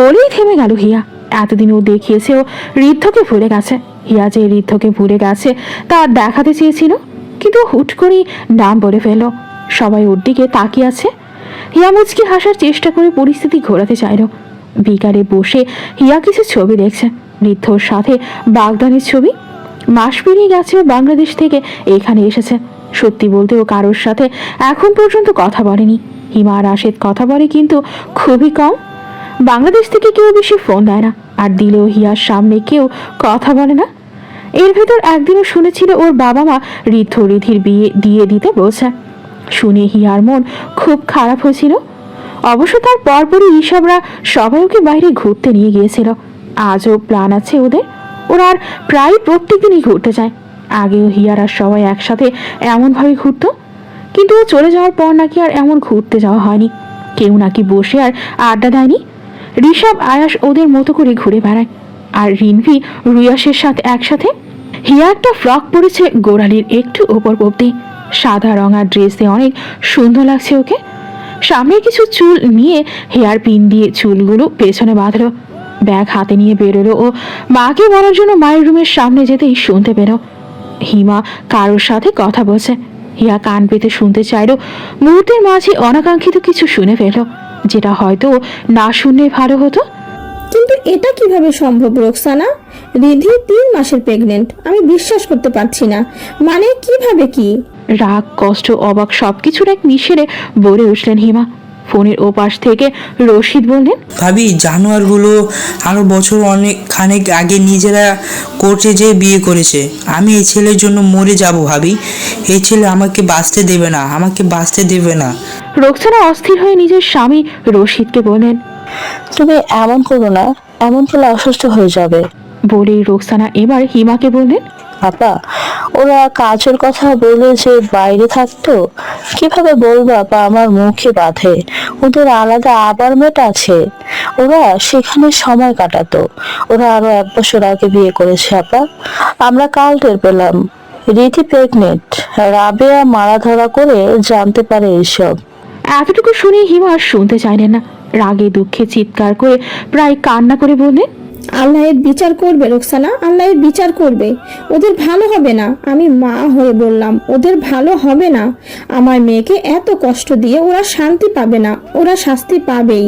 বলেই থেমে গেল হিয়া। এতদিন ও দেখিয়েছে ও ঋদ্ধকে ভুলে গেছে। হিয়া যে ঋদ্ধকে ভুলে গেছে তা দেখাতে চেয়েছিল, কিন্তু হুট করেই নাম বলে ফেলল। সবাই ওর দিকে তাকিয়ে আছে। হিয়া মুচকি হাসার চেষ্টা করে পরিস্থিতি ঘোরাতে চাইল। বিকালে বসে হিয়া কিছু ছবি দেখছে। ঋদ্ধর সাথে বাগদানের ছবি। মাস পেরিয়ে গেছে ও বাংলাদেশ থেকে এখানে এসেছে। সত্যি বলতে ও কারোর সাথে এখন পর্যন্ত কথা বলেনি। হিমা আর রাশেদ কথা বলে, কিন্তু খুবই কম। বাংলাদেশ থেকে কেউ বেশি ফোন দেয় না, আর দিলেও হিয়ার সামনে কেউ কথা বলে না। এর ভেতর একদিনও শুনেছিল ওর বাবা মা ঋদ্ধ রিধির বিয়ে দিয়ে দিতে বলছে। শুনে হিয়ার মন খুব খারাপ হয়েছিল। অবশ্য তার পরপরই ঋষভরা সবাই ওকে বাইরে ঘুরতে নিয়ে গিয়েছিল। আজও প্ল্যান আছে ওদের। ওরা আর প্রায় প্রত্যেকদিনই ঘুরতে যায়। আগেও হিয়ার আর সবাই একসাথে এমনভাবে ঘুরতো, কিন্তু ও চলে যাওয়ার পর নাকি আর এমন ঘুরতে যাওয়া হয়নি। কেউ নাকি বসে আর আড্ডা দেয়নি। ঋষভ আয়াস ওদের মতো করে ঘুরে বেড়ায়, আর রিনভি রুয়াসের সাথে একসাথে। হিয়া একটা ফ্রক পরেছে গোড়ালির একটু ওপর অব্দি। সাদা রঙা ড্রেসে অনেক সুন্দর লাগছে ওকে। সামনে কিছু চুল নিয়ে হেয়ার পিন দিয়ে চুলগুলো পেছনে বাঁধলো। ব্যাগ হাতে নিয়ে বেরোলো ও মাকে বলার জন্য মায়ের রুমের সামনে যেতেই শুনতে পেল হিমা কারোর সাথে কথা বলছে। হিয়া কান পেতে শুনতে চাইল। মুহূর্তের মাঝে অনাকাঙ্ক্ষিত কিছু শুনে ফেলল, যেটা হয়তো না শুনলে ভালো হতো। কিন্তু এটা কিভাবে সম্ভব রোকসানা? রিধি 3 মাসের প্রেগনেন্ট, আমি বিশ্বাস করতে পারছি না। মানে কিভাবে কি? রাগ, কষ্ট, অবাক সবকিছুর এক মিশেরে বলে উঠলেন হিমা। ফোনের ওপাশ থেকে রশিদ বললেন, ভাবি, জানোয়ারগুলো আরো বছর অনেক খানেক আগে নিজেরা কোর্টে যেয়ে বিয়ে করেছে। আমি এই ছেলের জন্য মরে যাব ভাবি। এই ছেলে আমাকে বাঁচতে দেবে না, আমাকে বাঁচতে দেবে না। রোকসানা অস্থির হয়ে নিজের স্বামী রশিদকে বললেন, তুমি এমন করো না, এমন করলে অসুস্থ হয়ে যাবে। বলেই রোকসানা এবার হিমাকে বললেন, আপা, ওরা কাজের কথা বলে যে বাইরে থাকতো, কিভাবে বলবো আপা, আমার মুখে বাঁধে। ওদের আলাদা আপার্টমেন্ট আছে, ওরা সেখানে সময় কাটাতো। ওরা আরো 1 বছর আগে বিয়ে করেছে আপা। আমরা কাল টের পেলাম রীতি প্রেগনেন্ট। রাবেয়া মারা ধরা করে জানতে পারে এইসব। এতটুকু শুনে হিমা আর শুনতে চাইলেন না। রাগে দুঃখে চিৎকার করে প্রায় কান্না করে বললেন, আল্লাহ এর বিচার করবে রোকসানা, আল্লাহ এর বিচার করবে। ওদের ভালো হবে না, আমি মা হয়ে বললাম, ওদের ভালো হবে না। আমার মেয়েকে এত কষ্ট দিয়ে ওরা শান্তি পাবে না, ওরা শাস্তি পাবেই।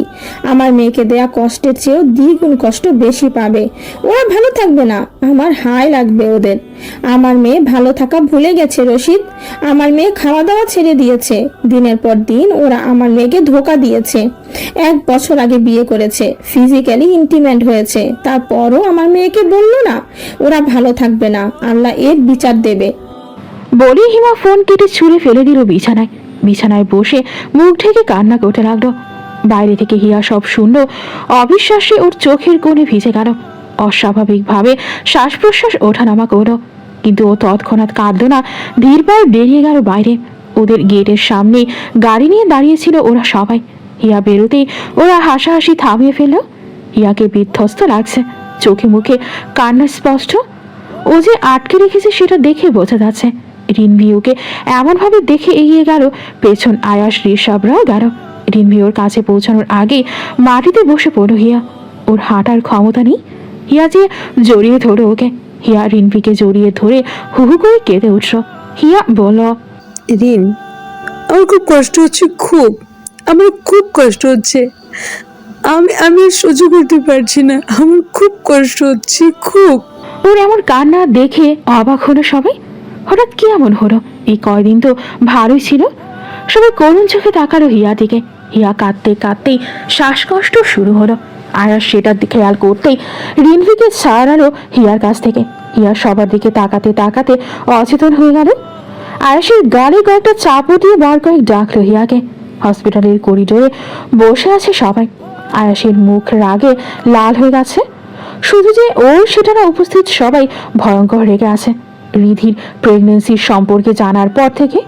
আমার মেয়েকে দেয়া কষ্টের চেয়েও দ্বিগুণ কষ্ট বেশি পাবে। ওরা ভালো থাকবে না, আমার হায় লাগবে ওদের। আমার মেয়ে ভালো থাকা ভুলে গেছে রশিদ। আমার মেয়ে খাওয়া দাওয়া ছেড়ে দিয়েছে। দিনের পর দিন ওরা আমার মেয়েকে ধোঁকা দিয়েছে। 1 বছর আগে বিয়ে করেছে, ফিজিক্যালি ইন্টিমেট হয়েছে, তারপরও আমার মেয়েকে বললো না। ওরা ভালো থাকবে না, আল্লাহ এর বিচার দেবে। বলে হিমা ফোন কেটে ছুঁড়ে ফেলে দিল বিছানায়। বিছানায় বসে মুখ ঢেকে কান্না করতে লাগলো। বাইরে থেকে হিয়া সব শুনলো। অবিশ্বাসে ওর চোখের কোণে ভিজে গেল। অস্বাভাবিকভাবে শ্বাস প্রশ্বাস ওঠানামা করলো, কিন্তু ও তৎক্ষণাৎ কাঁদলো না। ধীর পায়ে বেরিয়ে গেল বাইরে। ওদের গেটের সামনে গাড়ি নিয়ে দাঁড়িয়েছিল ওরা সবাই। হিয়া বেরোতেই ওরা হাসাহাসি থামিয়ে ফেললো। হিয়াকে বিধ্বস্ত লাগছে, চোখে মুখে কান্না স্পষ্ট। ও যে আটকে রেখেছে সেটা দেখে বোঝা যাচ্ছে। রিনভি ওকে এমনভাবে দেখে এগিয়ে গেল, পেছন আয়াস ঋষভরাও গেল। রিনভি ওর কাছে পৌঁছানোর আগে মাটিতে বসে পড়ল হিয়া। ওর হাঁটার ক্ষমতা নেই। হিয়া যে জড়িয়ে ধরো ওকে। হিয়া রিনভিকে জড়িয়ে ধরে হু হু করে কেঁদে উঠল। হিয়া বলল, রিন, আমার খুব কষ্ট হচ্ছে, আমার খুব কষ্ট হচ্ছে। আমি আর সহ্য করতে পারছি না, আমার খুব কষ্ট হচ্ছে, খুব। ওর এমন কান্না দেখে অবাক হলো সবাই। হঠাৎ কি এমন হলো? এই কয়দিন তো ভালোই ছিল। সবাই করুণ চোখে তাকালো হিয়া দিকে। হিয়া কাঁদতে কাঁদতেই শ্বাসকষ্ট শুরু হলো। আয়াস সেটার দিকে খেয়াল করতেই রিনভিকে ছাড়ালো হিয়ার কাছ থেকে। হিয়া সবার দিকে তাকাতে তাকাতে অচেতন হয়ে গেল। আয়াসের গালে কয়েকটা চাপও দিয়ে বার কয়েক ডাকলো হিয়াকে। হসপিটালের করিডোরে বসে আছে সবাই। আয়াসের মুখ রাগে লাল হয়ে গেছে। শুধু যে ওর সেটা না, উপস্থিত সবাই ভয়ঙ্কর রেগে আছে। রিধির প্রেগনেন্সির সম্পর্কে জানার পর থেকে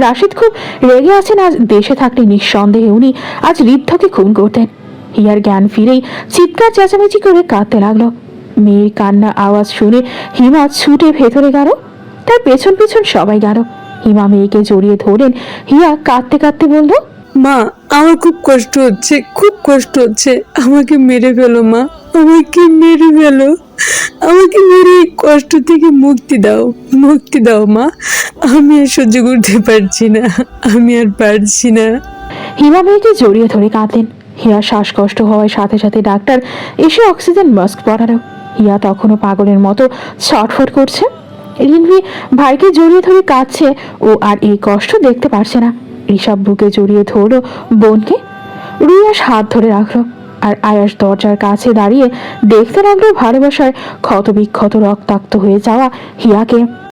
রাশিদ খুব রেগে আছেন। আজ দেশে থাকলে নিঃসন্দেহে উনি আজ ঋদ্ধকে খুন করতেন। হিয়ার জ্ঞান ফিরেই চিৎকার চেঁচামেচি করে কাঁদতে লাগলো। মেয়ের কান্না আওয়াজ শুনে হিমা ছুটে ভেতরে গেল। তার পেছন পেছন সবাই গেল। হিমা মেয়েকে জড়িয়ে ধরেন। হিয়া কাঁদতে কাঁদতে বলল, মা, আমার খুব কষ্ট হচ্ছে, খুব কষ্ট হচ্ছে। আমাকে মেরে ফেলো মা, আমাকে মেরে ফেলো। আমাকে মেরে এই কষ্ট থেকে মুক্তি দাও, মুক্তি দাও মা। আমি আর সহ্য করতে পারছি না, আমি আর পারছি না। হিমা মেয়েকে জড়িয়ে ধরে কাঁদলেন। হিয়া শ্বাসকষ্ট হওয়ার সাথে সাথে ডাক্তার এসে অক্সিজেন মাস্ক পরালো। হিয়া তখনও পাগলের মতো ছটফট করছে। রিনভি ভাইকে জড়িয়ে ধরে কাঁদছে। ও আর এই কষ্ট দেখতে পারছে না। ঋষভ বুকে জড়িয়ে ধরলো বোনকে। রুয়াস হাত ধরে রাখলো। আর আয়াস দরজার কাছে দাঁড়িয়ে দেখতে লাগলো ভালোবাসার ক্ষতবিক্ষত রক্তাক্ত হয়ে যাওয়া হিয়াকে।